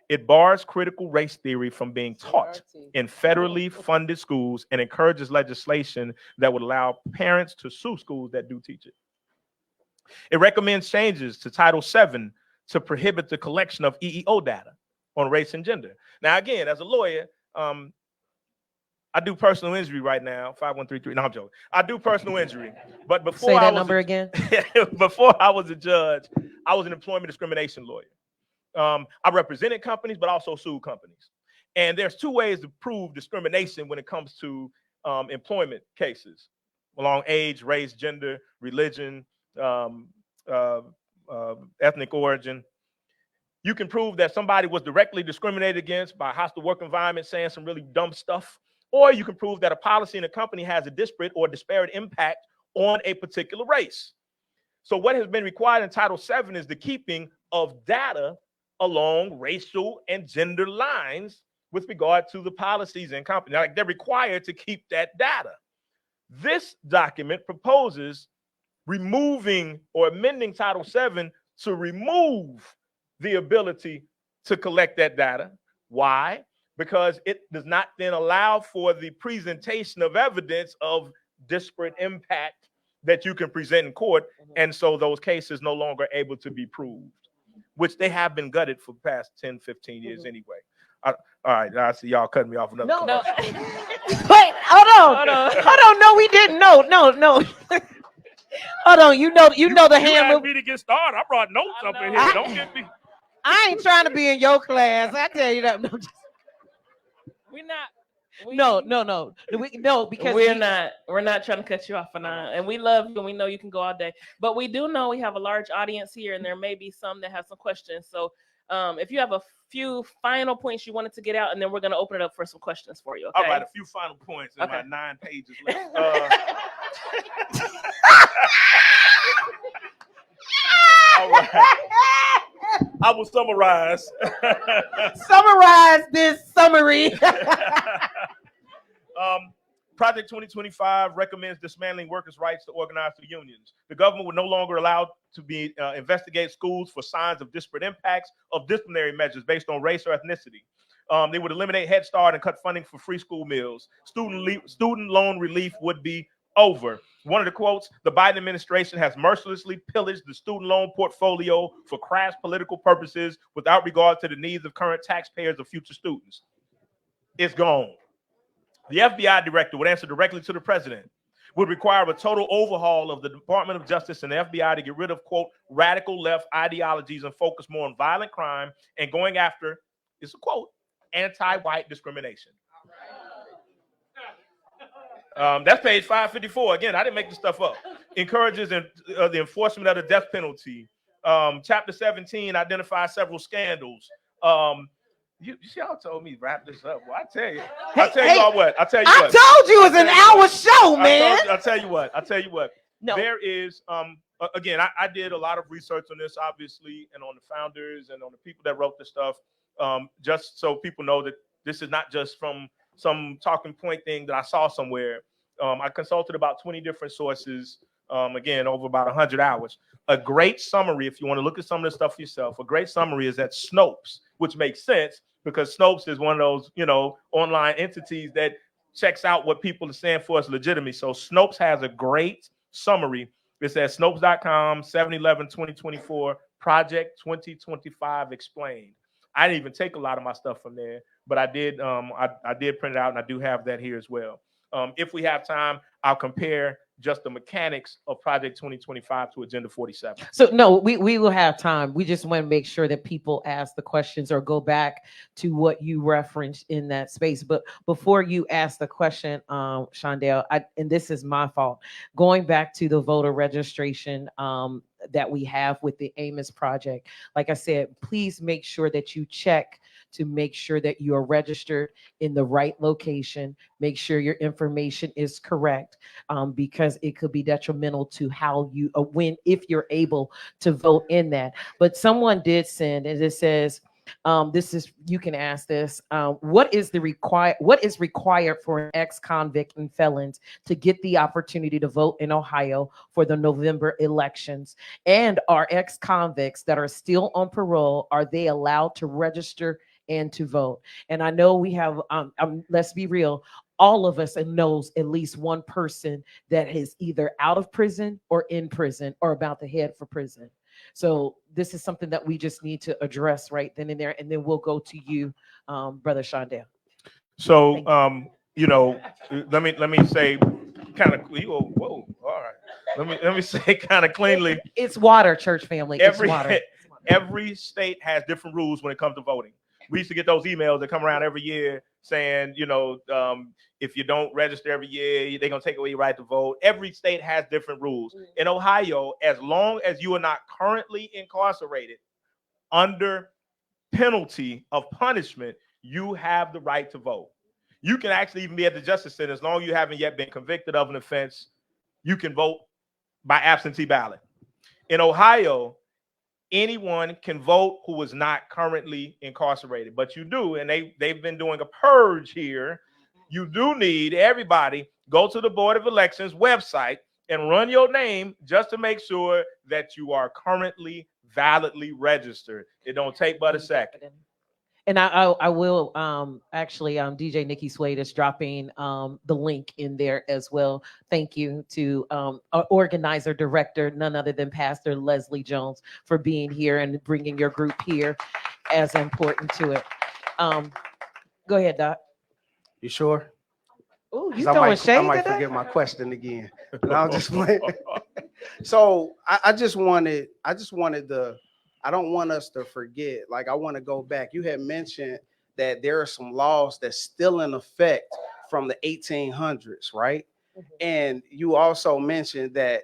It bars critical race theory from being taught in federally funded schools and encourages legislation that would allow parents to sue schools that do teach it. It recommends changes to Title VII to prohibit the collection of EEO data on race and gender. Now, again, as a lawyer, I do personal injury right now, 5133. No, I'm joking. I do personal injury. But before Say that number again. Before I was a judge, I was an employment discrimination lawyer. I represented companies, but also sued companies. And there's two ways to prove discrimination when it comes to employment cases along age, race, gender, religion, ethnic origin. You can prove that somebody was directly discriminated against by a hostile work environment, saying some really dumb stuff, or you can prove that a policy in a company has a disparate or disparate impact on a particular race. So what has been required in Title VII is the keeping of data along racial and gender lines with regard to the policies in companies. Like, they're required to keep that data. This document proposes removing or amending Title VII to remove the ability to collect that data. Why? Because it does not then allow for the presentation of evidence of disparate impact that you can present in court. And so those cases no longer able to be proved, which they have been gutted for the past 10, 15 years anyway. All right, I see y'all cutting me off. No. Wait, hold on. No, we didn't. No. Hold on. You know the hand asked move. me to get started. I brought notes up in here. Don't get me. I ain't trying to be in your class. I tell you that. We're not. No, because we're not trying to cut you off, and we love you, and we know you can go all day. But we do know we have a large audience here, and there may be some that have some questions. So if you have a few final points you wanted to get out, and then we're going to open it up for some questions for you. Okay? All right, a few final points in my 9 pages left. All right. I will summarize. Summarize this summary. Project 2025 recommends dismantling workers' rights to organize through unions. The government will no longer allow to be investigate schools for signs of disparate impacts of disciplinary measures based on race or ethnicity. They would eliminate Head Start and cut funding for free school meals. Student loan relief would be over. One of the quotes: the Biden administration has mercilessly pillaged the student loan portfolio for crass political purposes without regard to the needs of current taxpayers or future students. It's gone. The FBI director would answer directly to the president, would require a total overhaul of the Department of Justice and the FBI to get rid of, quote, radical left ideologies and focus more on violent crime and going after, it's a quote, anti-white discrimination. That's page 554. Again, I didn't make this stuff up. Encourages the enforcement of the death penalty. Chapter 17 identifies several scandals. You y'all told me to wrap this up. Well, I tell you what. I told you it was an hour show, man. I tell you what. No. There is again, I did a lot of research on this, obviously, and on the founders and on the people that wrote this stuff. Just so people know that this is not just from some talking point thing that I saw somewhere. I consulted about 20 different sources. Again, over about 100 hours. A great summary, if you want to look at some of this stuff yourself, a great summary is at Snopes, which makes sense because Snopes is one of those, online entities that checks out what people are saying for us legitimately. So Snopes has a great summary. It's at snopes.com, 7/11/2024, Project 2025 Explained. I didn't even take a lot of my stuff from there, but I did. I did print it out, and I do have that here as well. If we have time, I'll compare just the mechanics of Project 2025 to Agenda 47. So no, we will have time. We just want to make sure that people ask the questions or go back to what you referenced in that space. But before you ask the question, Shondell, and this is my fault, going back to the voter registration that we have with the Amos project. Like I said, please make sure that you check to make sure that you are registered in the right location. Make sure your information is correct, because it could be detrimental to how you when if you're able to vote in that. But someone did send, and it says, this is, you can ask this, what is required for an ex-convict and felons to get the opportunity to vote in Ohio for the November elections? And are ex-convicts that are still on parole, are they allowed to register and to vote? And I know we have, let's be real, all of us knows at least one person that is either out of prison or in prison or about to head for prison. So this is something that we just need to address right then and there, and then we'll go to you, Brother Shondell. So, let me say, kind of, whoa, all right. Let me say kind of cleanly. It's water, church family. It's water. Every state has different rules when it comes to voting. We used to get those emails that come around every year saying, if you don't register every year, they're going to take away your right to vote. Every state has different rules. In Ohio, as long as you are not currently incarcerated under penalty of punishment, you have the right to vote. You can actually even be at the Justice Center as long as you haven't yet been convicted of an offense. You can vote by absentee ballot. In Ohio, anyone can vote who is not currently incarcerated, but you do, and they've been doing a purge here. You do need everybody go to the Board of Elections website and run your name just to make sure that you are currently validly registered. It don't take but a second. And I will actually, DJ Nikki Swade is dropping the link in there as well. Thank you to our organizer director, none other than Pastor Leslie Jones, for being here and bringing your group here as important to it. Go ahead, Doc. You sure? Oh, you throwing shade I might today? forget my question again. No, just so I just wanted I don't want us to forget. Like, I want to go back. You had mentioned that there are some laws that's still in effect from the 1800s, right? Mm-hmm. And you also mentioned that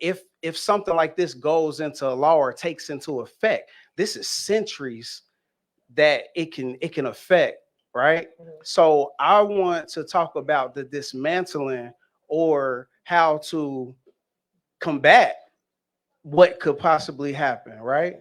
if something like this goes into law or takes into effect, this is centuries that it can affect, right? Mm-hmm. So I want to talk about the dismantling or how to combat what could possibly happen, right?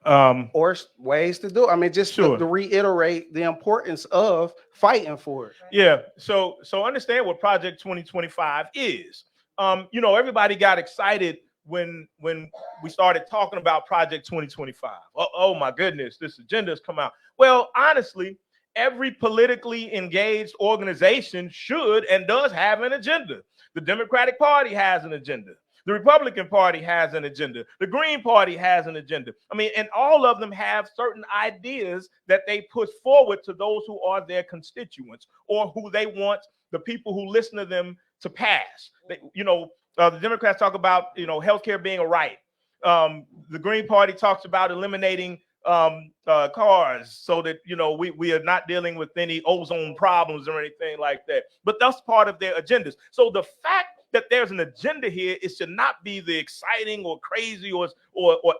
Or ways to do it. I mean, just to reiterate the importance of fighting for it. Yeah. So understand what Project 2025 is. Everybody got excited when we started talking about Project 2025. Oh my goodness, this agenda has come out. Well, honestly, every politically engaged organization should and does have an agenda. The Democratic Party has an agenda. The Republican Party has an agenda. The Green Party has an agenda. I mean, and all of them have certain ideas that they push forward to those who are their constituents or who they want the people who listen to them to pass. The Democrats talk about, healthcare being a right. The Green Party talks about eliminating cars so that, we are not dealing with any ozone problems or anything like that. But that's part of their agendas. So the fact that there's an agenda here, it should not be the exciting or crazy or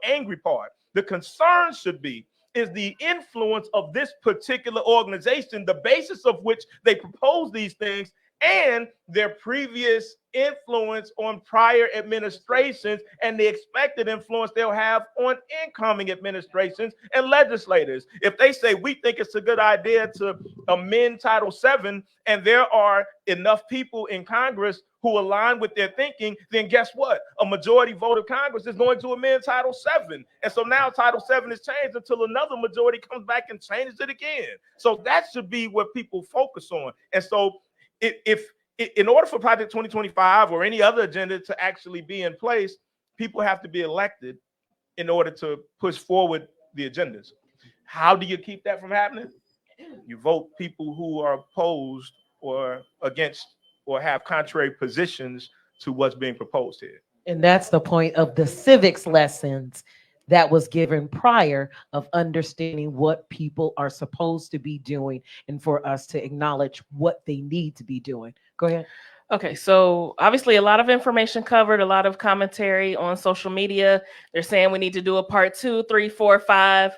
angry part. The concern should be is the influence of this particular organization, the basis of which they propose these things, and their previous influence on prior administrations and the expected influence they'll have on incoming administrations and legislators. If they say we think it's a good idea to amend Title VII and there are enough people in Congress who align with their thinking, then guess what? A majority vote of Congress is going to amend Title VII. And so now Title VII is changed until another majority comes back and changes it again. So that should be what people focus on. And so if in order for Project 2025 or any other agenda to actually be in place, people have to be elected in order to push forward the agendas. How do you keep that from happening? You vote people who are opposed or against or have contrary positions to what's being proposed here. And that's the point of the civics lessons that was given prior of understanding what people are supposed to be doing and for us to acknowledge what they need to be doing. Go ahead. Okay, so obviously a lot of information covered, a lot of commentary on social media. They're saying we need to do a part 2, 3, 4, 5.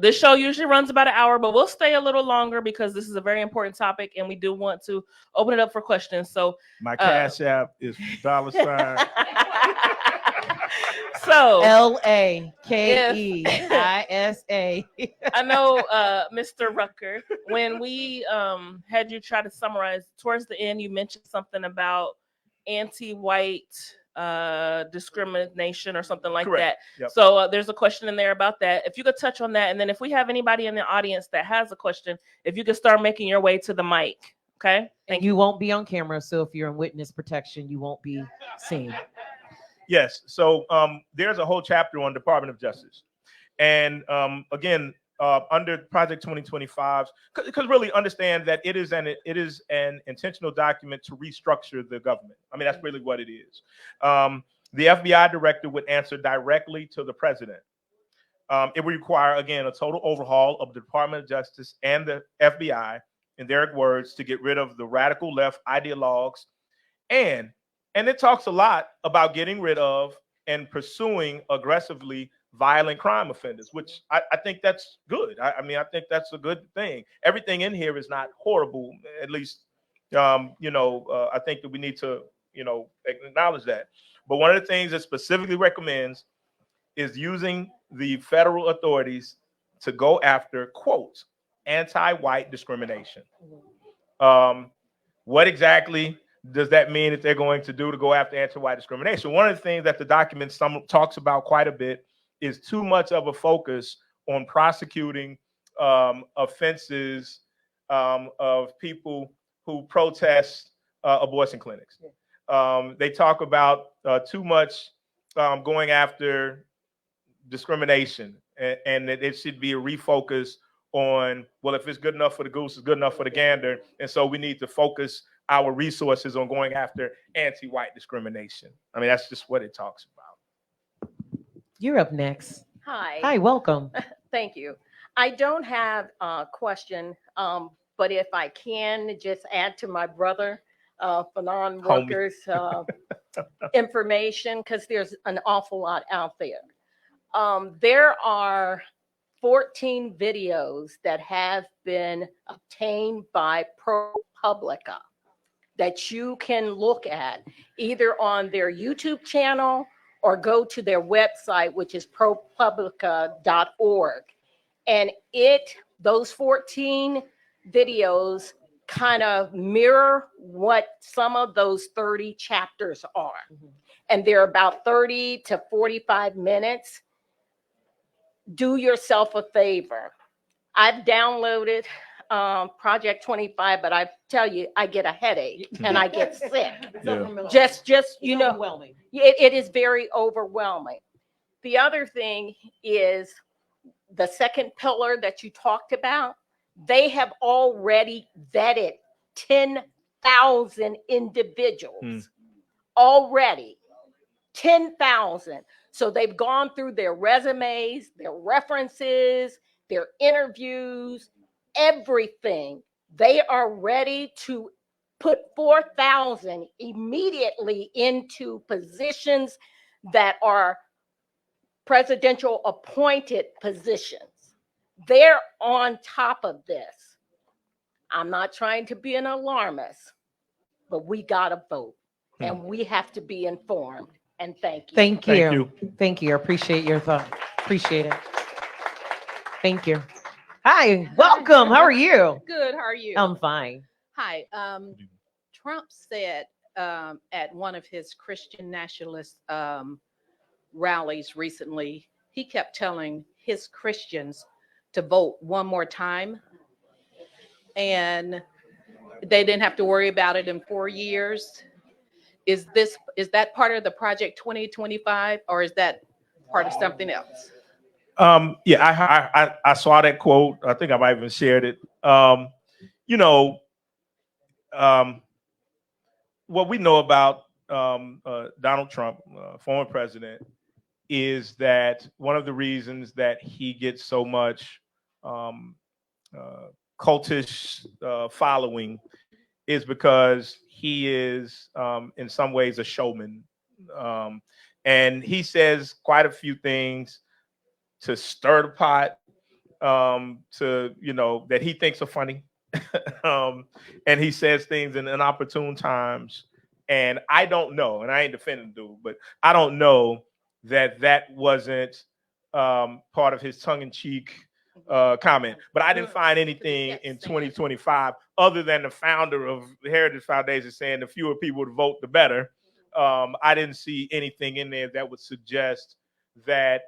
This show usually runs about an hour, but we'll stay a little longer because this is a very important topic and we do want to open it up for questions. So My Cash App is $. So LAKEISA. I know, Mr. Rucker, when we had you try to summarize towards the end, you mentioned something about anti-white discrimination or something like Correct. that. Yep. So there's a question in there about that. If you could touch on that, and then if we have anybody in the audience that has a question, if you could start making your way to the mic. Okay. And you won't be on camera, so if you're in witness protection, you won't be seen. Yes. So there's a whole chapter on Department of Justice. And again, under Project 2025, because really understand that it is an intentional document to restructure the government. I mean, that's really what it is. The FBI director would answer directly to the president. It would require, again, a total overhaul of the Department of Justice and the FBI, in their words, to get rid of the radical left ideologues. And it talks a lot about getting rid of and pursuing aggressively violent crime offenders, which I think that's good. I mean, I think that's a good thing. Everything in here is not horrible, at least, I think that we need to, acknowledge that. But one of the things it specifically recommends is using the federal authorities to go after, quote, anti-white discrimination. What exactly does that mean that they're going to do to go after anti-white discrimination? One of the things that the document talks about quite a bit is too much of a focus on prosecuting offenses of people who protest abortion clinics. They talk about too much going after discrimination, and it should be a refocus on, well, if it's good enough for the goose, it's good enough for the gander. And so we need to focus our resources on going after anti-white discrimination. I mean, that's just what it talks about. You're up next. Hi. Hi, welcome. Thank you. I don't have a question, but if I can just add to my brother, Fannon Rucker's information, because there's an awful lot out there. There are 14 videos that have been obtained by ProPublica that you can look at either on their YouTube channel or go to their website, which is propublica.org. And those 14 videos kind of mirror what some of those 30 chapters are. Mm-hmm. And they're about 30 to 45 minutes. Do yourself a favor. I've downloaded Project 25, but I tell you, I get a headache and I get sick. Yeah. Just overwhelming. It is very overwhelming. The other thing is the second pillar that you talked about. They have already vetted 10,000 individuals already. 10,000. So they've gone through their resumes, their references, their interviews, everything. They are ready to put 4,000 immediately into positions that are presidential appointed positions. They're on top of this. I'm not trying to be an alarmist, but we got to vote and we have to be informed. And thank you. Thank you. Thank you. I appreciate your thought. Appreciate it. Thank you. Hi, welcome. How are you? Good. How are you? I'm fine. Hi. Trump said at one of his Christian nationalist rallies recently, he kept telling his Christians to vote one more time, and they didn't have to worry about it in 4 years. Is that part of the Project 2025, or is that part of something else? Yeah, I saw that quote. I think I might even shared it. You know, what we know about Donald Trump, former president, is that one of the reasons that he gets so much cultish following is because he is, in some ways, a showman. And he says quite a few things to stir the pot, to, that he thinks are funny. And he says things in inopportune times. And I don't know, and I ain't defending the dude, but I don't know that wasn't part of his tongue-in-cheek comment. But I didn't find anything in 2025 other than the founder of the Heritage Foundation saying the fewer people to vote, the better. I didn't see anything in there that would suggest that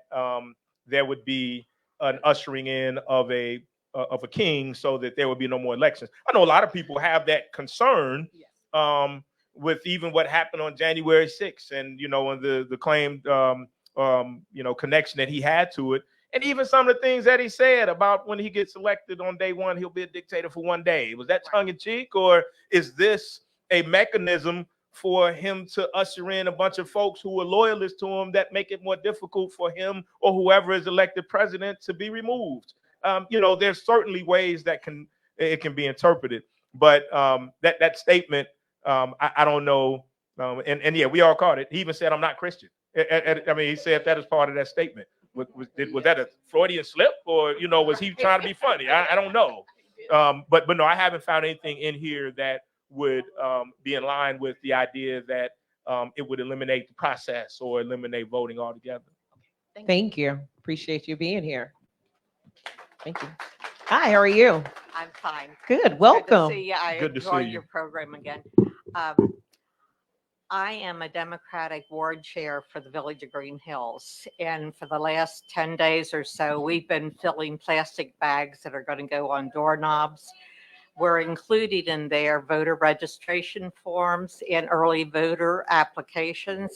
there would be an ushering in of a king so that there would be no more elections. I know a lot of people have that concern with even what happened on January 6th and, and the claimed, connection that he had to it. And even some of the things that he said about when he gets elected on day one, he'll be a dictator for one day. Was that tongue in cheek, or is this a mechanism for him to usher in a bunch of folks who are loyalists to him that make it more difficult for him or whoever is elected president to be removed? There's certainly ways that it can be interpreted, but that statement, I don't know. And yeah, we all caught it. He even said, "I'm not Christian." I mean, he said that as part of that statement. Was that a Freudian slip, or was he trying to be funny? I don't know. But no, I haven't found anything in here that would be in line with the idea that it would eliminate the process or eliminate voting altogether. Thank you. Appreciate you being here. Thank you. Hi, how are you? I'm fine. Good. Welcome. Good to see you. I Good to see enjoyed you. your program again. I am a Democratic ward chair for the Village of Green Hills. And for the last 10 days or so, we've been filling plastic bags that are going to go on doorknobs. We're including in there voter registration forms and early voter applications.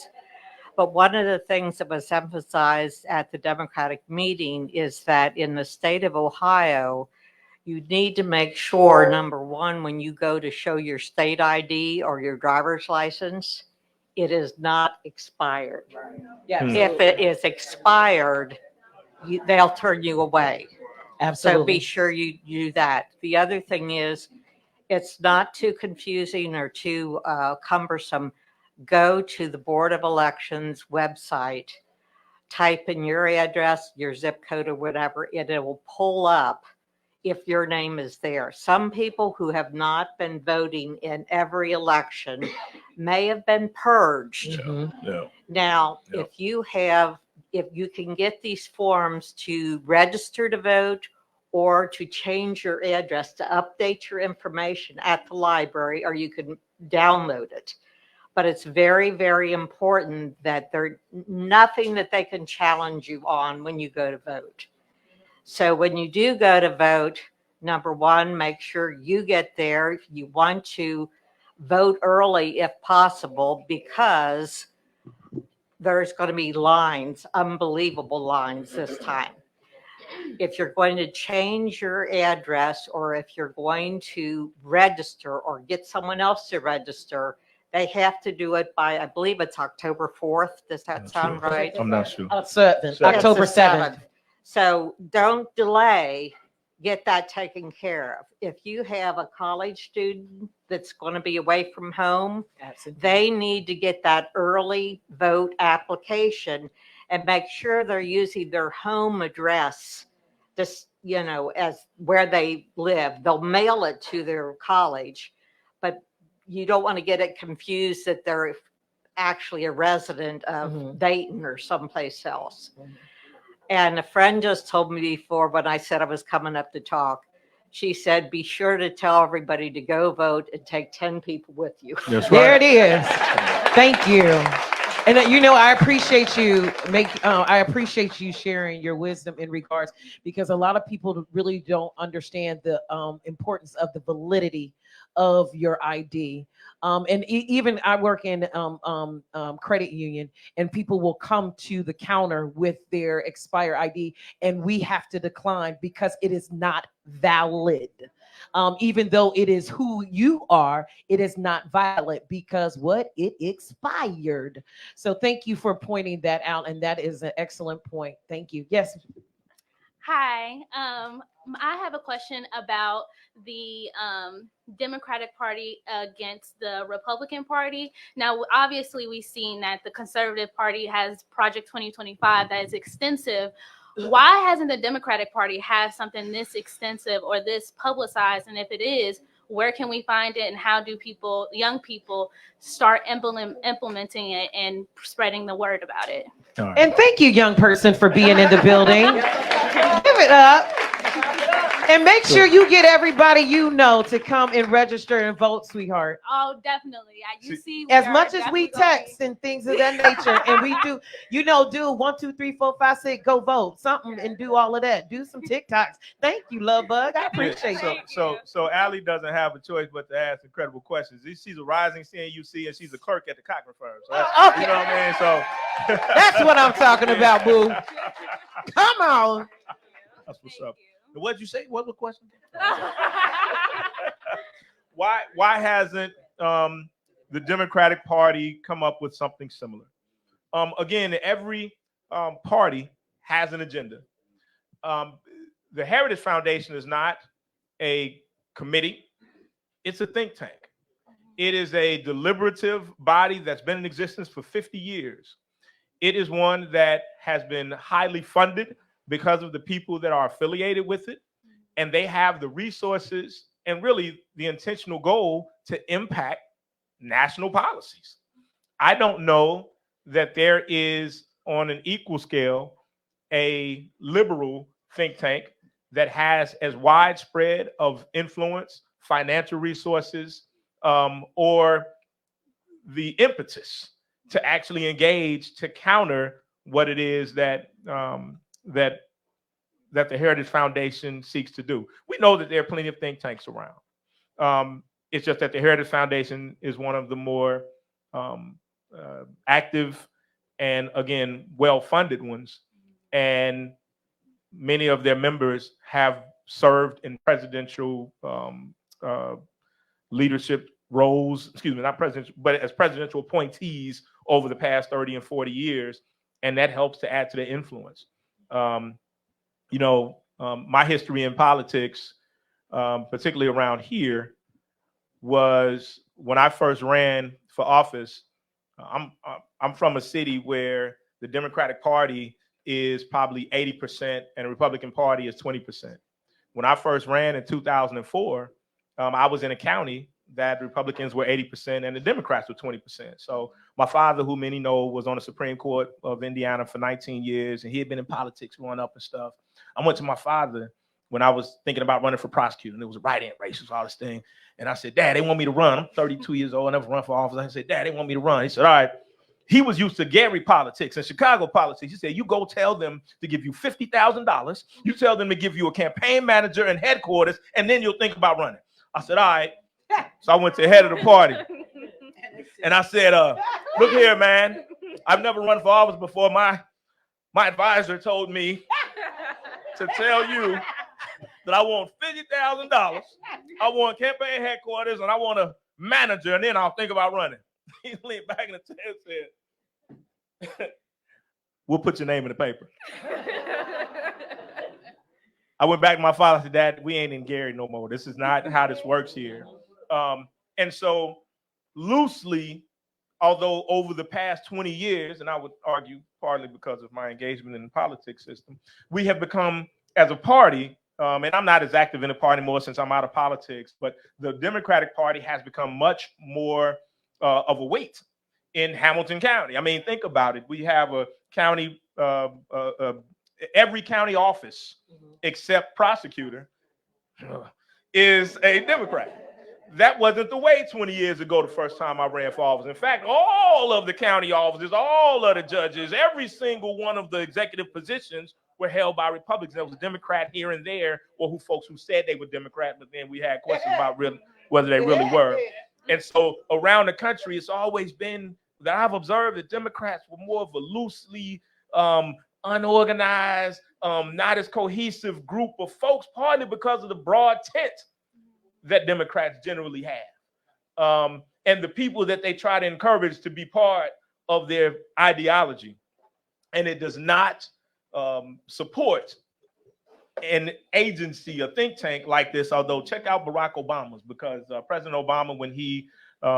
But one of the things that was emphasized at the Democratic meeting is that in the state of Ohio, you need to make sure, number one, when you go to show your state ID or your driver's license, it is not expired. Yeah. If it is expired, they'll turn you away. Absolutely. So be sure you do that. The other thing is, it's not too confusing or too cumbersome. Go to the Board of Elections website, type in your address, your zip code or whatever, and it will pull up if your name is there. Some people who have not been voting in every election may have been purged. Yeah. Now, Yeah. if you can get these forms to register to vote or to change your address, to update your information at the library, or you can download it. But it's very, very important that there's nothing that they can challenge you on when you go to vote. So when you do go to vote, number one, make sure you get there. You want to vote early if possible, because there's going to be lines, unbelievable lines this time. If you're going to change your address, or if you're going to register or get someone else to register, they have to do it by, I believe it's October 4th. Does that sound right? I'm not sure. October 7th. So don't delay. Get that taken care of. If you have a college student that's going to be away from home, they need to get that early vote application and make sure they're using their home address, just, as where they live. They'll mail it to their college, but you don't want to get it confused that they're actually a resident of Dayton or someplace else. And a friend just told me before, when I said I was coming up to talk, she said, be sure to tell everybody to go vote and take 10 people with you. That's There right. it is. Thank you. And I appreciate you I appreciate you sharing your wisdom in regards, because a lot of people really don't understand the importance of the validity of your ID. And even I work in credit union, and people will come to the counter with their expired ID, and we have to decline because it is not valid. Even though it is who you are, it is not valid because what? It expired. So thank you for pointing that out, and that is an excellent point. Thank you. Yes. Hi. I have a question about the Democratic Party against the Republican Party. Now, obviously, we've seen that the Conservative Party has Project 2025 that is extensive. Why hasn't the Democratic Party had something this extensive or this publicized? And if it is, where can we find it, and how do people, young people, start implementing it and spreading the word about it? All right. And thank you, young person, for being in the building. Give it up. And make sure you get everybody you know to come and register and vote, sweetheart. Oh, definitely. You see, As much as we text and things of that nature, and we do, do 1, 2, 3, 4, 5, 6, go vote something and do all of that. Do some TikToks. Thank you, love bug. I appreciate it. So Allie doesn't have a choice but to ask incredible questions. She's a rising CNUC, and she's a clerk at the Cochran firm. So Okay. you know what I mean? So that's what I'm talking about, boo. Come on. That's what's up. What'd you say? What was the question? Why hasn't the Democratic Party come up with something similar? Again, every party has an agenda. The Heritage Foundation is not a committee. It's a think tank. It is a deliberative body that's been in existence for 50 years. It is one that has been highly funded because of the people that are affiliated with it, and they have the resources and really the intentional goal to impact national policies. I don't know that there is, on an equal scale, a liberal think tank that has as widespread of influence, financial resources, or the impetus to actually engage to counter what it is that that the Heritage Foundation seeks to do. We know that there are plenty of think tanks around. It's just that the Heritage Foundation is one of the more active and, again, well-funded ones. And many of their members have served in presidential leadership roles, not presidential, but as presidential appointees over the past 30 and 40 years. And that helps to add to their influence. My history in politics, particularly around here, was when I first ran for office. I'm from a city where the Democratic Party is probably 80% and the Republican Party is 20%. When I first ran in 2004, I was in a county that Republicans were 80% and the Democrats were 20%. So my father, who many know, was on the Supreme Court of Indiana for 19 years, and he had been in politics growing up and stuff. I went to my father when I was thinking about running for prosecutor, and it was a write-in race, all this thing. And I said, Dad, they want me to run. I'm 32 years old. I never run for office. I said, Dad, they want me to run. He said, all right. He was used to Gary politics and Chicago politics. He said, you go tell them to give you $50,000. You tell them to give you a campaign manager and headquarters, and then you'll think about running. I said, all right. So I went to the head of the party. And I said, look here, man. I've never run for office before. My advisor told me to tell you that I want $50,000. I want campaign headquarters, and I want a manager, and then I'll think about running. He leaned back in the chair and said, we'll put your name in the paper. I went back to my father and said, Dad, we ain't in Gary no more. This is not how this works here. And so loosely, although over the past 20 years, and I would argue partly because of my engagement in the politics system, we have become, as a party, and I'm not as active in the party anymore since I'm out of politics, but the Democratic Party has become much more of a weight in Hamilton County. I mean, think about it. We have a county, every county office except prosecutor is a Democrat. That wasn't the way 20 years ago, the first time I ran for office. In fact, all of the county offices, all of the judges, every single one of the executive positions were held by Republicans. There was a Democrat here and there, or folks who said they were Democrat, but then we had questions about whether they really were. And so around the country, it's always been that I've observed that Democrats were more of a loosely unorganized, not as cohesive group of folks, partly because of the broad tent that Democrats generally have. And the people that they try to encourage to be part of their ideology. And it does not support an agency, a think tank like this, although check out Barack Obama's, because President Obama, when he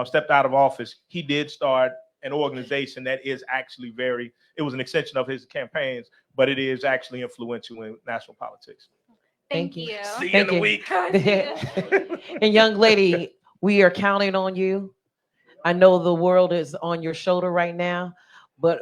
stepped out of office, he did start an organization that is actually it was an extension of his campaigns, but it is actually influential in national politics. Thank you. See you Thank in a you. week. And young lady, we are counting on you. I know the world is on your shoulder right now, but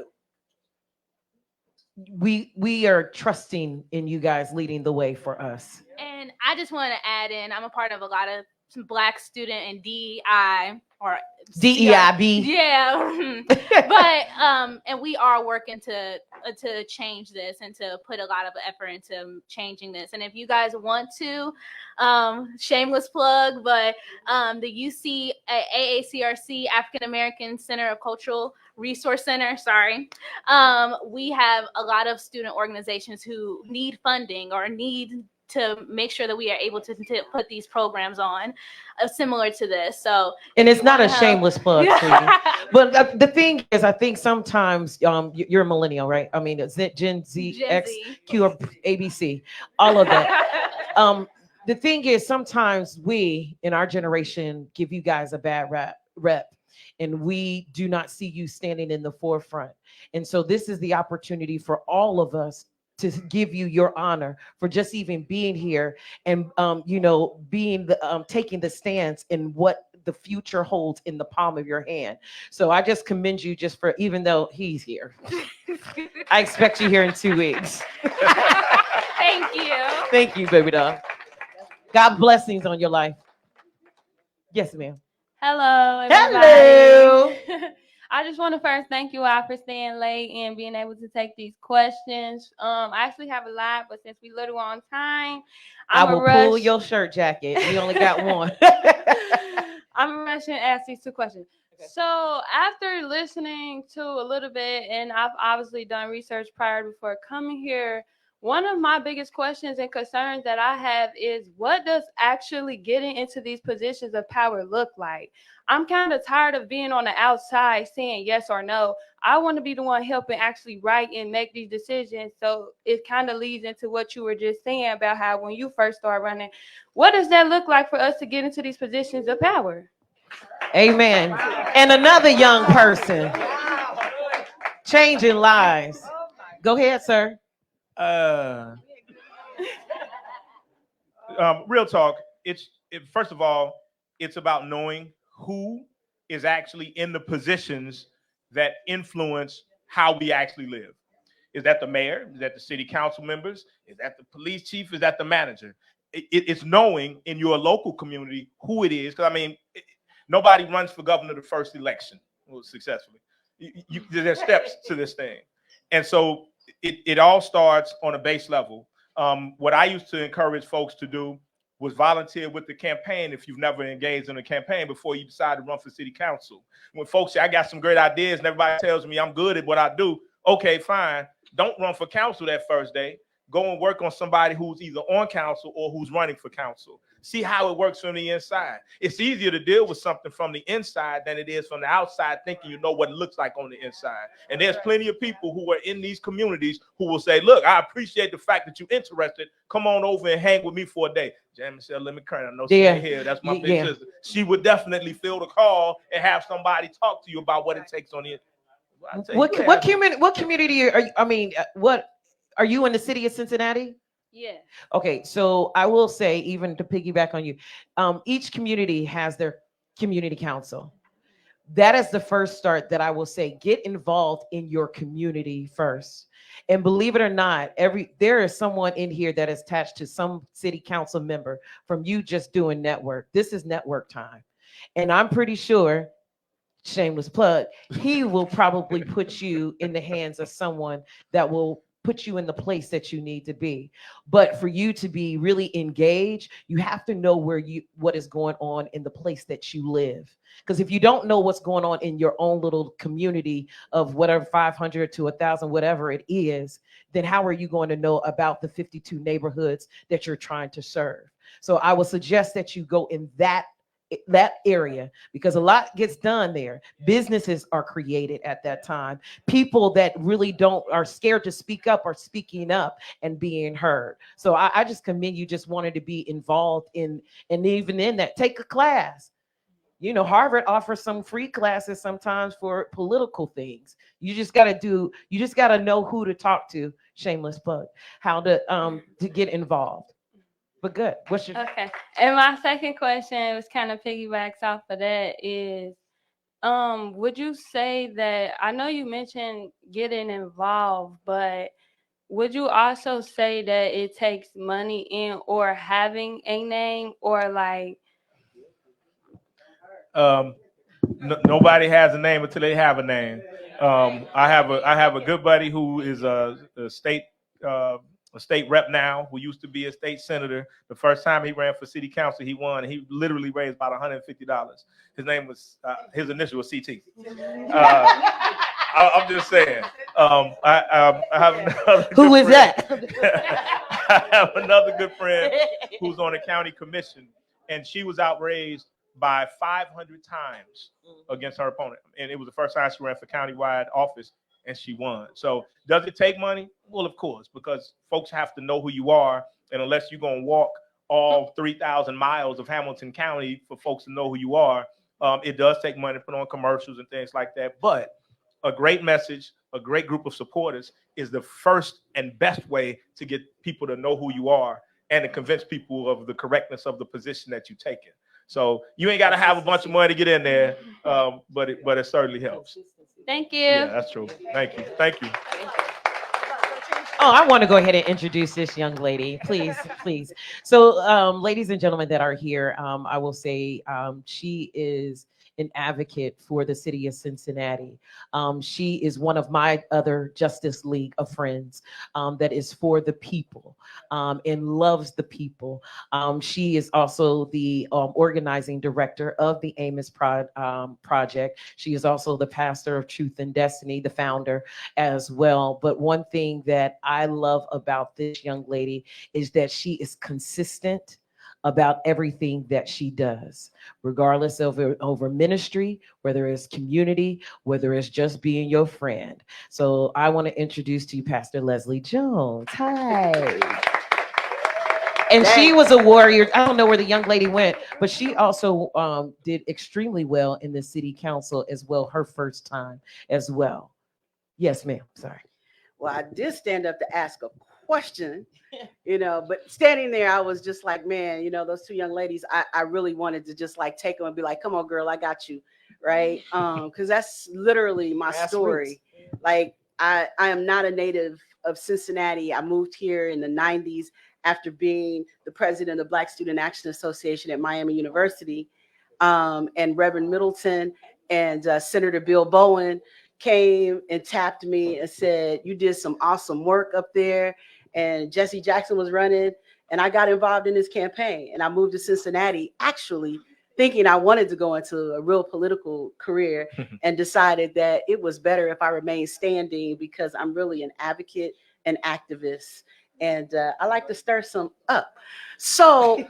we are trusting in you guys leading the way for us. And I just want to add in, I'm a part of a lot of some Black student and DEI or DEIB. Yeah. But and we are working to change this and to put a lot of effort into changing this. And if you guys want to, shameless plug, but the UC AACRC African American Center of Cultural Resource Center, we have a lot of student organizations who need funding or need to make sure that we are able to put these programs on similar to this. So, and it's not a shameless plug, sweetie. But the thing is, I think sometimes you're a millennial, right? I mean, Gen Z, X, Q, or ABC, all of that. The thing is, sometimes we in our generation give you guys a bad rep, and we do not see you standing in the forefront. And so this is the opportunity for all of us to give you your honor for just even being here and being the taking the stance in what the future holds in the palm of your hand. So I just commend you just for, even though he's here. I expect you here in 2 weeks. Thank you. Thank you, baby doll. God blessings on your life. Yes, ma'am. Hello, everybody. Hello. I just want to first thank you all for staying late and being able to take these questions. I actually have a lot, but since we little on time, I will pull your shirt jacket. You only got one. I'm rushing to ask these 2 questions. Okay. So after listening to a little bit, and I've obviously done research prior before coming here, one of my biggest questions and concerns that I have is, what does actually getting into these positions of power look like? I'm kind of tired of being on the outside saying yes or no. I want to be the one helping actually write and make these decisions. So it kind of leads into what you were just saying about how when you first start running, what does that look like for us to get into these positions of power? Amen. And another young person changing lives. Go ahead, sir. Real talk. First of all, it's about knowing who is actually in the positions that influence how we actually live. Is that the mayor? Is that the city council members? Is that the police chief? Is that the manager? It's knowing in your local community who it is. Because, I mean, nobody runs for governor the first election successfully. There's steps to this thing. And so it all starts on a base level. What I used to encourage folks to do was volunteer with the campaign if you've never engaged in a campaign before you decide to run for city council. When folks say, I got some great ideas and everybody tells me I'm good at what I do, okay, fine. Don't run for council that first day. Go and work on somebody who's either on council or who's running for council. See how it works from the inside. It's easier to deal with something from the inside than it is from the outside, thinking you know what it looks like on the inside. And there's plenty of people who are in these communities who will say, look, I appreciate the fact that you're interested. Come on over and hang with me for a day. Jan Michelle, let me cry. I know she's here. That's my big sister. She would definitely feel the call and have somebody talk to you about what it takes on the What community are you? I mean, what are you in the city of Cincinnati? Yeah. Okay, so I will say, even to piggyback on you, each community has their community council. That is the first start that I will say. Get involved in your community first. And believe it or not, there is someone in here that is attached to some city council member from you just doing network. This is network time. And I'm pretty sure, shameless plug, he will probably put you in the hands of someone that will put you in the place that you need to be. But for you to be really engaged, you have to know what is going on in the place that you live. Because if you don't know what's going on in your own little community of whatever 500 to 1,000, whatever it is, then how are you going to know about the 52 neighborhoods that you're trying to serve? So I would suggest that you go in that area, because a lot gets done there. Businesses are created at that time. People that really are scared to speak up are speaking up and being heard. So I just commend you just wanted to be involved in, and even in that, take a class. You know, Harvard offers some free classes sometimes for political things. You just got to know who to talk to, shameless plug, how to get involved. But good. What's your Okay. And my second question was kind of piggybacks off of that is, would you say that, I know you mentioned getting involved, but would you also say that it takes money in or having a name, or like Nobody has a name until they have a name. I have a good buddy who is a state rep now, who used to be a state senator. The first time he ran for city council, he won. He literally raised about $150. His name was his initial was CT. I'm just saying. I have another who is friend. that? I have another good friend who's on the county commission, and she was outraised by 500 times against her opponent. And it was the first time she ran for countywide office, and she won. So does it take money? Well, of course, because folks have to know who you are. And unless you're going to walk all 3,000 miles of Hamilton County for folks to know who you are, it does take money to put on commercials and things like that. But a great message, a great group of supporters is the first and best way to get people to know who you are and to convince people of the correctness of the position that you take in. So you ain't got to have a bunch of money to get in there, but it certainly helps. Thank you. Yeah, that's true. Thank you. Thank you. Oh, I want to go ahead and introduce this young lady, please, please. So, ladies and gentlemen that are here, I will say she is an advocate for the city of Cincinnati. She is one of my other Justice League of friends that is for the people and loves the people. She is also the organizing director of the Amos Project. She is also the pastor of Truth and Destiny, the founder as well. But one thing that I love about this young lady is that she is consistent about everything that she does, regardless of over ministry, whether it's community, whether it's just being your friend. So I want to introduce to you Pastor Leslie Jones. Hi. And she was a warrior. I don't know where the young lady went, but she also did extremely well in the city council as well, her first time as well. Yes, ma'am. Sorry. Well, I did stand up to ask a question, but standing there, I was just like, man, those two young ladies, I really wanted to just like take them and be like, come on, girl, I got you. Right. Because that's literally my story. Like, I am not a native of Cincinnati. I moved here in the 90s after being the president of the Black Student Action Association at Miami University. And Reverend Middleton and Senator Bill Bowen came and tapped me and said, you did some awesome work up there. And Jesse Jackson was running, and I got involved in his campaign. And I moved to Cincinnati, actually thinking I wanted to go into a real political career, and decided that it was better if I remained standing, because I'm really an advocate and activist. And I like to stir some up. So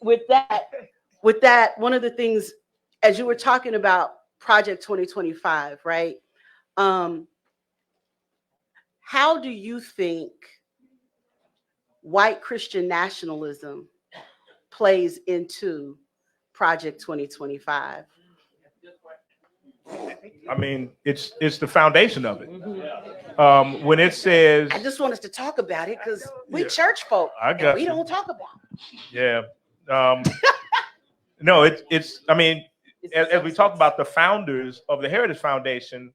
with that, one of the things, as you were talking about Project 2025, right? How do you think white Christian nationalism plays into Project 2025? I mean, it's the foundation of it. When it says, I just want us to talk about it because we church folk, and we don't talk about it. Yeah. No, it's. I mean, as we talk about the founders of the Heritage Foundation,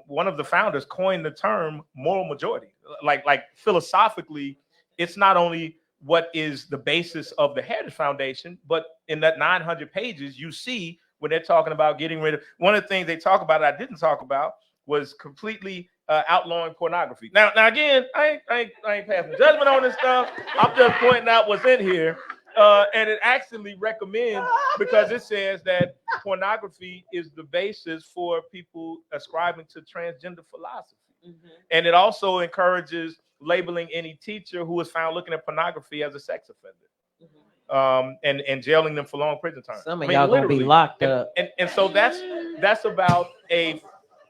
one of the founders coined the term moral majority. Like philosophically, it's not only what is the basis of the Heritage Foundation, but in that 900 pages, you see when they're talking about getting rid of, one of the things they talk about that I didn't talk about was completely outlawing pornography. Now again, I ain't passing judgment on this stuff. I'm just pointing out what's in here. And it actually recommends, because it says that pornography is the basis for people ascribing to transgender philosophy. And it also encourages labeling any teacher who is found looking at pornography as a sex offender, and jailing them for long prison terms. Some of y'all gonna be locked up. And so that's about a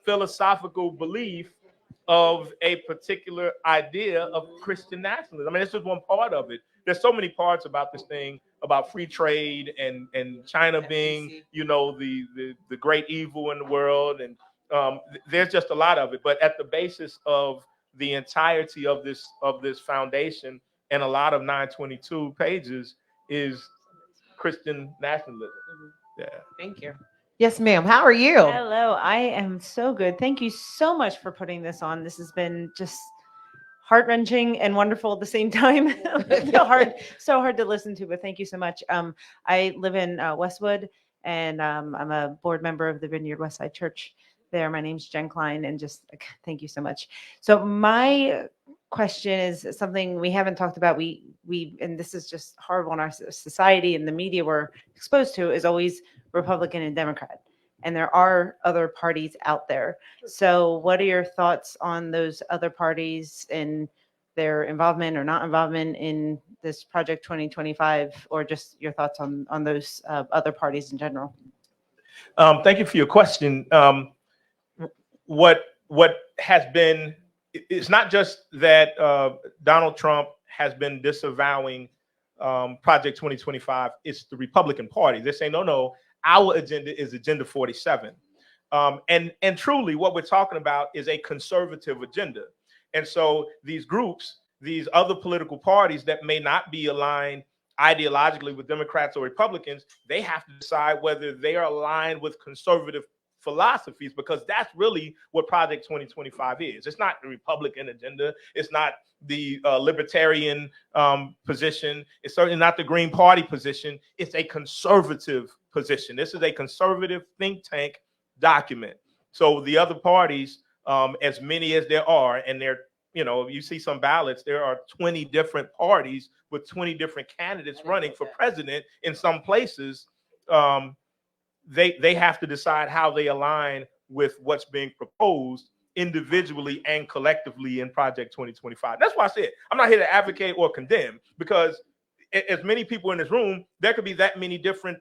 philosophical belief of a particular idea of Christian nationalism. I mean, this is one part of it. There's so many parts about this thing, about free trade and China being, the great evil in the world, and there's just a lot of it. But at the basis of the entirety of this foundation and a lot of 922 pages is Christian nationalism. Yeah. Thank you. Yes, ma'am. How are you? Hello, I am so good. Thank you so much for putting this on. This has been just heart-wrenching and wonderful at the same time. So hard to listen to, but thank you so much. I live in Westwood, and I'm a board member of the Vineyard Westside Church there. My name's Jen Klein, and just thank you so much. So my question is something we haven't talked about. We and this is just horrible in our society, and the media we're exposed to is always Republican and Democrat. And there are other parties out there. So what are your thoughts on those other parties and their involvement or not involvement in this Project 2025, or just your thoughts on those other parties in general? Thank you for your question. What has been, it's not just that Donald Trump has been disavowing Project 2025, it's the Republican Party. They're saying, no, our agenda is Agenda 47. And truly what we're talking about is a conservative agenda. And so these groups, these other political parties that may not be aligned ideologically with Democrats or Republicans, they have to decide whether they are aligned with conservative philosophies, because that's really what Project 2025 is. It's not the Republican agenda. It's not the libertarian position. It's certainly not the Green Party position. It's a conservative position. This is a conservative think tank document. So the other parties, as many as there are, and they're, you see some ballots, there are 20 different parties with 20 different candidates running for president in some places. They have to decide how they align with what's being proposed individually and collectively in Project 2025. That's why I said I'm not here to advocate or condemn, because as many people in this room, there could be that many different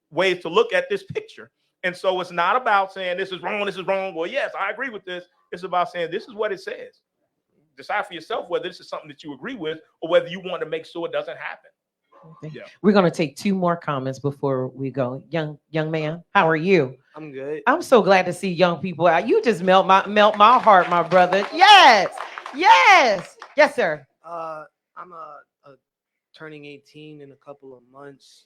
ways to look at this picture. And so it's not about saying this is wrong. Well, yes, I agree with this. It's about saying this is what it says. Decide for yourself whether this is something that you agree with or whether you want to make sure it doesn't happen. Okay. Yeah. We're going to take 2 more comments before we go. Young man, how are you? I'm good. I'm so glad to see young people out. You just melt my heart, my brother. Yes, sir. I'm turning 18 in a couple of months,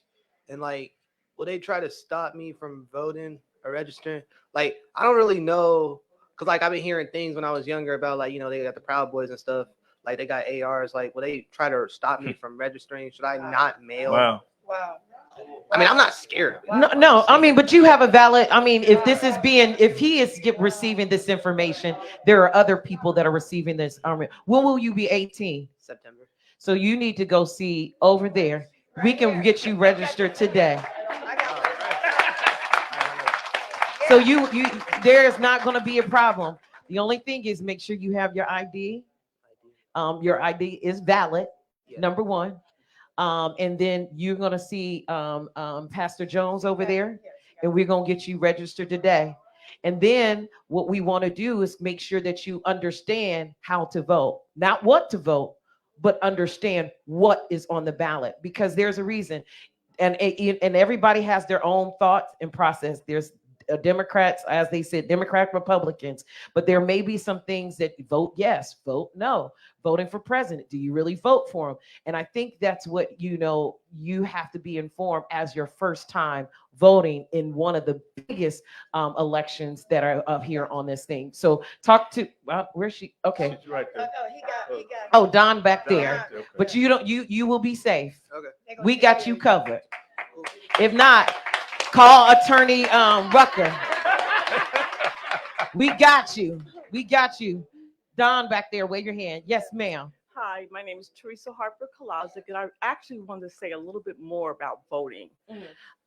and will they try to stop me from voting or registering? I don't really know, because I've been hearing things when I was younger about they got the Proud Boys and stuff. They got ARs. Will they try to stop me from registering? Should I not mail? Wow. I mean, I'm not scared of it. No. I mean, but you have a valid. I mean, if he is receiving this information, there are other people that are receiving this. When will you be 18? September. So you need to go see over there. We can get you registered today. So there is not going to be a problem. The only thing is make sure you have your ID. Your ID is valid, number one. And then you're going to see Pastor Jones over there, and we're going to get you registered today. And then what we want to do is make sure that you understand how to vote, not what to vote, but understand what is on the ballot, because there's a reason. And everybody has their own thoughts and process. There's Democrats, as they said, Democrat, Republicans, but there may be some things that vote yes, vote no. Voting for president, do you really vote for him? And I think that's what you have to be informed as your first time voting in one of the biggest elections that are up here on this thing. So talk to where's she? Okay, she's right there. He got. Oh, Don back there. Okay. But you will be safe. Okay. We got you covered. If not, call attorney Rucker. We got you. We got you. Don back there, wave your hand. Yes, ma'am. Hi, my name is Teresa Harper Kalazic, and I actually wanted to say a little bit more about voting.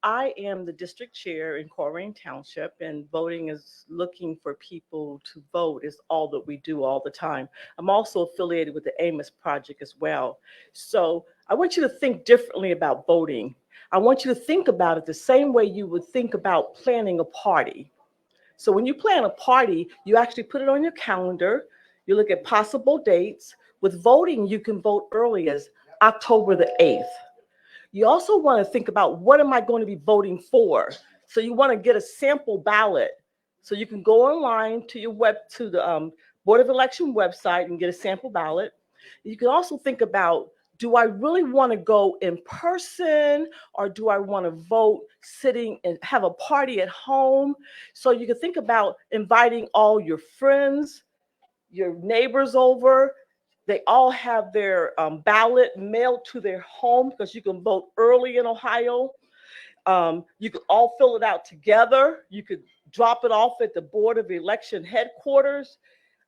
I am the district chair in Coleraine Township, and voting is looking for people to vote is all that we do all the time. I'm also affiliated with the Amos Project as well. So I want you to think differently about voting. I want you to think about it the same way you would think about planning a party. So when you plan a party, you actually put it on your calendar, you look at possible dates. With voting, you can vote early as October the 8th. You also want to think about what am I going to be voting for? So you want to get a sample ballot. So you can go online to the Board of Election website and get a sample ballot. You can also think about, do I really want to go in person, or do I want to vote sitting and have a party at home? So you can think about inviting all your friends, your neighbors over. They all have their ballot mailed to their home because you can vote early in Ohio. You could all fill it out together. You could drop it off at the Board of Election headquarters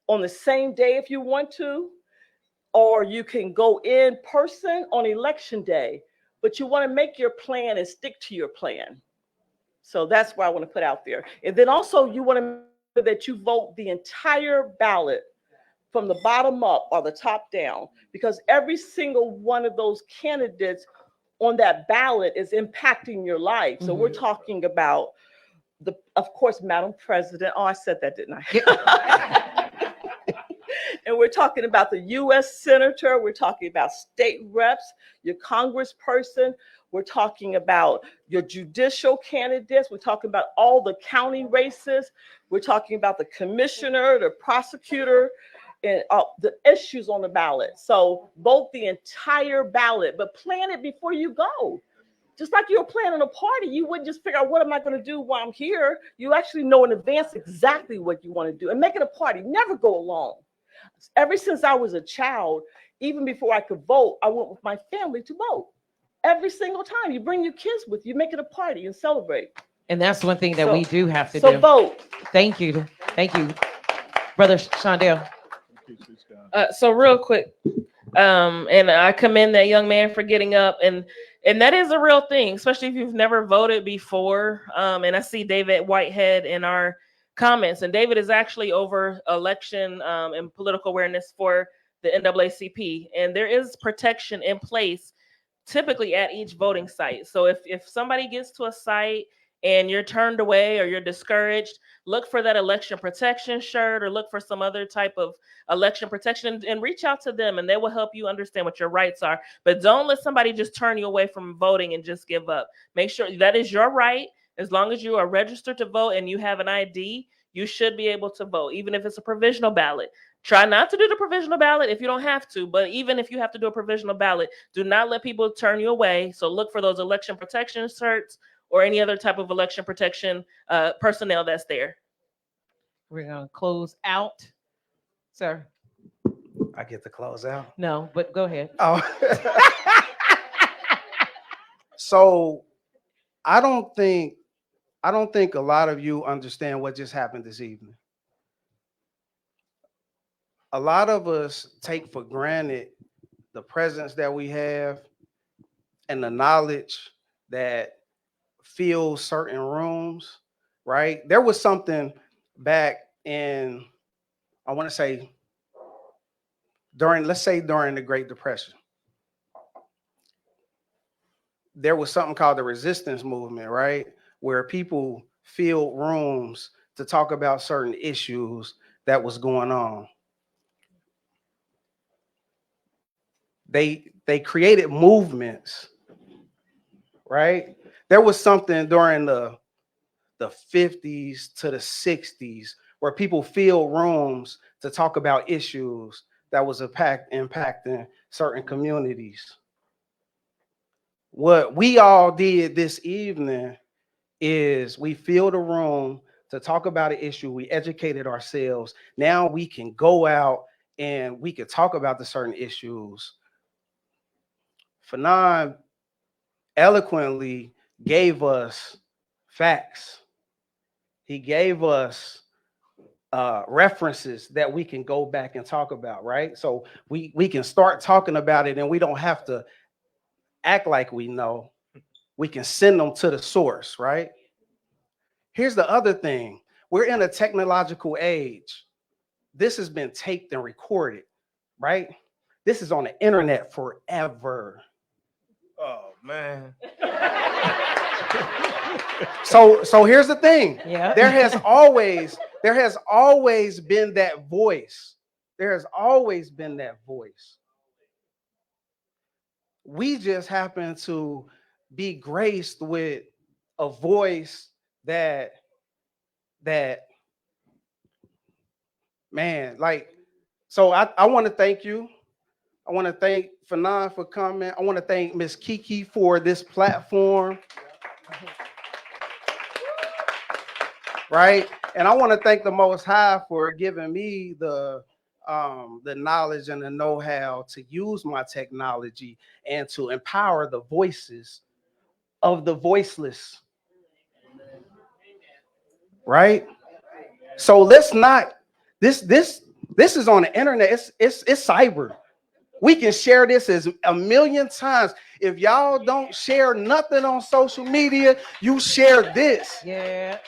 on the same day if you want to, or you can go in person on election day. But you want to make your plan and stick to your plan. So that's what I want to put out there. And then also you want to make sure that you vote the entire ballot from the bottom up or the top down, because every single one of those candidates on that ballot is impacting your life. So we're talking about of course, Madam President. Oh, I said that, didn't I? And we're talking about the U.S. Senator. We're talking about state reps, your congressperson. We're talking about your judicial candidates. We're talking about all the county races. We're talking about the commissioner, the prosecutor, and the issues on the ballot. So vote the entire ballot, but plan it before you go. Just like you're planning a party, you wouldn't just figure out what am I going to do while I'm here. You actually know in advance exactly what you want to do and make it a party. Never go alone. Ever since I was a child, even before I could vote, I went with my family to vote. Every single time you bring your kids with you, make it a party and celebrate. And that's one thing that we do have to do. So vote. Thank you. Thank you. Brother Shondell. So real quick, and I commend that young man for getting up, and that is a real thing, especially if you've never voted before. And I see David Whitehead in our comments, and David is actually over election and political awareness for the NAACP, and there is protection in place typically at each voting site. So if somebody gets to a site and you're turned away or you're discouraged, look for that election protection shirt or look for some other type of election protection and reach out to them, and they will help you understand what your rights are. But don't let somebody just turn you away from voting and just give up. Make sure that is your right. As long as you are registered to vote and you have an ID, you should be able to vote, even if it's a provisional ballot. Try not to do the provisional ballot if you don't have to, but even if you have to do a provisional ballot, do not let people turn you away. So look for those election protection shirts or any other type of election protection personnel that's there. We're going to close out. Sir. I get to close out? No, but go ahead. Oh. So I don't think a lot of you understand what just happened this evening. A lot of us take for granted the presence that we have and the knowledge that fills certain rooms, right? There was something back in, I want to say, during the Great Depression. There was something called the resistance movement, right? Where people filled rooms to talk about certain issues that was going on. They created movements, right? There was something during the 50s to the 60s where people filled rooms to talk about issues that was impacting certain communities. What we all did this evening is we filled a room to talk about an issue. We educated ourselves. Now we can go out and we can talk about the certain issues. Fannon eloquently gave us facts. He gave us references that we can go back and talk about, right? So we can start talking about it, and we don't have to act like we know. We can send them to the source, right? Here's the other thing. We're in a technological age. This has been taped and recorded, right? This is on the internet forever. Oh man. So here's the thing. Yeah. There has always been that voice. There has always been that voice. We just happen to be graced with a voice that man, like, so I want to thank you. I want to thank Fannon for coming. I want to thank Miss Kiki for this platform. Right? And I want to thank the Most High for giving me the knowledge and the know-how to use my technology and to empower the voices of the voiceless. Right? So let's not, this is on the internet. It's cyber. We can share this as a million times. If y'all don't share nothing on social media, you share this. Yeah.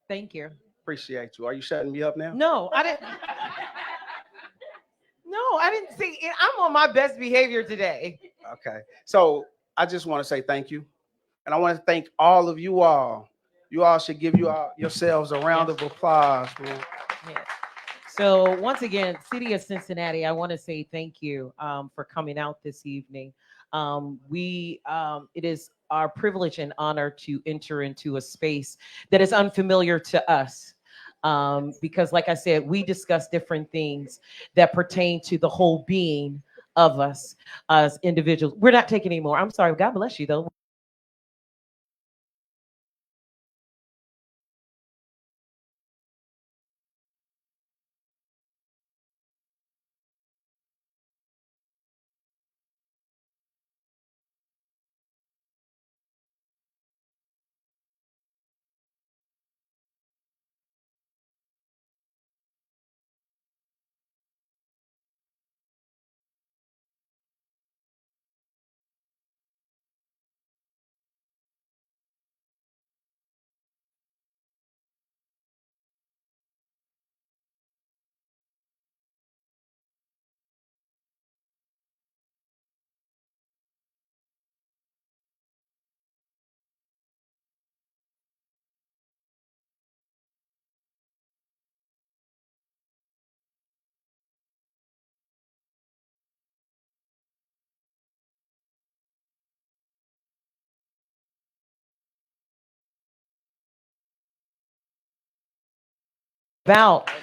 Thank you. Appreciate you. Are you shutting me up now? No, I didn't. No, I didn't see. I'm on my best behavior today. Okay. So I just want to say thank you. And I want to thank all of you all. You all should give yourselves a round of applause, man. Yeah. So once again, City of Cincinnati, I want to say thank you for coming out this evening. It is our privilege and honor to enter into a space that is unfamiliar to us. Because like I said, we discuss different things that pertain to the whole being of us as individuals. We're not taking any more. I'm sorry. God bless you, though.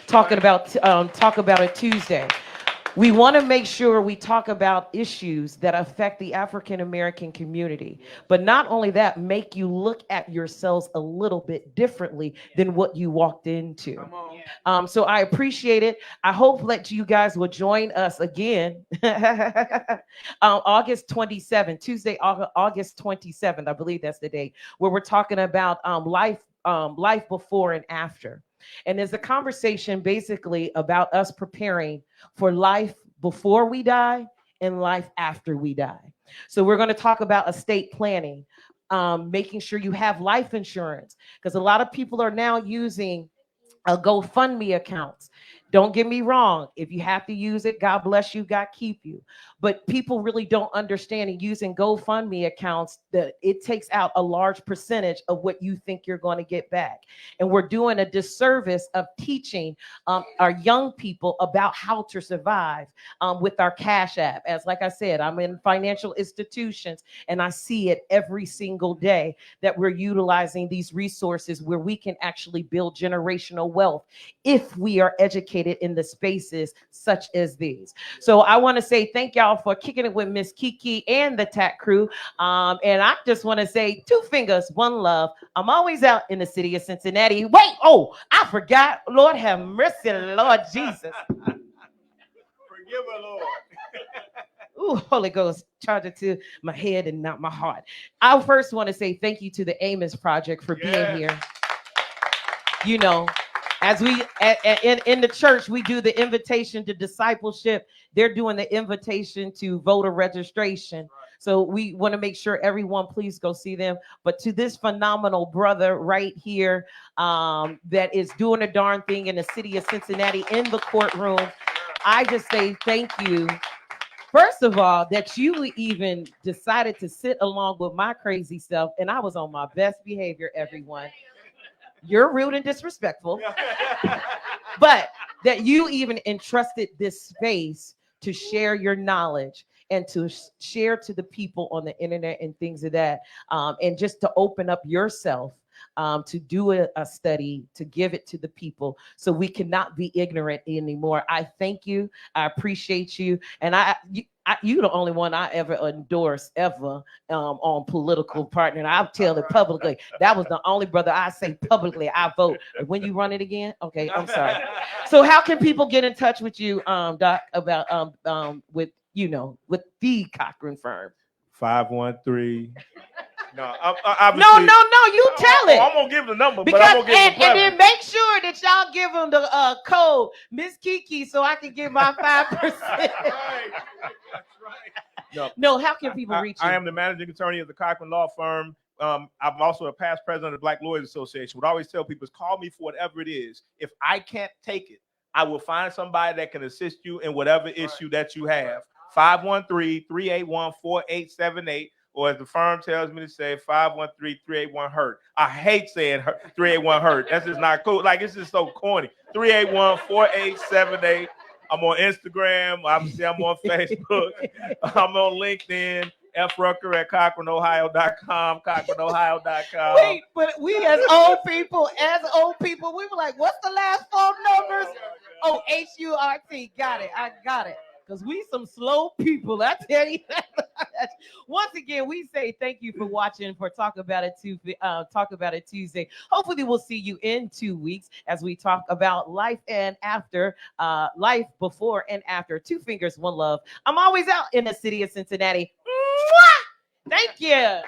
Talk about it Tuesday. We want to make sure we talk about issues that affect the African American community, but not only that, make you look at yourselves a little bit differently than what you walked into. So I appreciate it. I hope that you guys will join us again August 27th, Tuesday, August 27th. I believe that's the date where we're talking about life before and after. And there's a conversation basically about us preparing for life before we die and life after we die. So we're going to talk about estate planning, making sure you have life insurance, because a lot of people are now using GoFundMe accounts. Don't get me wrong. If you have to use it, God bless you, God keep you. But people really don't understand in using GoFundMe accounts that it takes out a large percentage of what you think you're going to get back. And we're doing a disservice of teaching our young people about how to survive with our Cash App. As like I said, I'm in financial institutions and I see it every single day that we're utilizing these resources where we can actually build generational wealth if we are educated in the spaces such as these. So I want to say thank y'all for kicking it with Miss Kiki and the TAC crew. And I just want to say 2 fingers, 1 love. I'm always out in the city of Cincinnati. Wait, oh, I forgot. Lord have mercy, Lord Jesus. Forgive her, Lord. Ooh, Holy Ghost, charge it to my head and not my heart. I first want to say thank you to the Amos Project for being here. you know, as we in the church, we do the invitation to discipleship. They're doing the invitation to voter registration. So we want to make sure everyone, please go see them. But to this phenomenal brother right here, that is doing a darn thing in the city of Cincinnati in the courtroom, I just say thank you. First of all, that you even decided to sit along with my crazy self, and I was on my best behavior, everyone. You're rude and disrespectful, but that you even entrusted this space to share your knowledge and to share to the people on the internet and things of that, and just to open up yourself, to do a study, to give it to the people so we cannot be ignorant anymore. I thank you. I appreciate you. And you the only one I ever endorsed ever, on political partner. And I'll tell it publicly. That was the only brother I say publicly I vote. When you run it again? Okay, I'm sorry. So how can people get in touch with you, Doc, about with the Cochran firm? 513. No, No, you tell it. I'm gonna give the number, Because, but I'm gonna give and the then make sure that y'all give them the code Miss Kiki so I can get my 5%. That's right. No, how can people reach you? I am the managing attorney of the Cochran Law Firm. I'm also a past president of the Black Lawyers Association. What I always tell people is call me for whatever it is. If I can't take it, I will find somebody that can assist you in whatever issue that you have. 513-381-4878. Or as the firm tells me to say, 513-381-HURT. I hate saying 381-HURT. That's just not cool. Like, it's just so corny. 381-4878. I'm on Instagram. Obviously, I'm on Facebook. I'm on LinkedIn. Rucker at CochranOhio.com. CochranOhio.com. Wait, but we as old people, we were like, what's the last phone numbers? Oh, HURT. Got it. I got it. Because we some slow people, I tell you. Once again, we say thank you for watching for Talk About It Tuesday. Hopefully, we'll see you in 2 weeks as we talk about life and after, life before and after. 2 fingers, 1 love. I'm always out in the city of Cincinnati. Mwah! Thank you.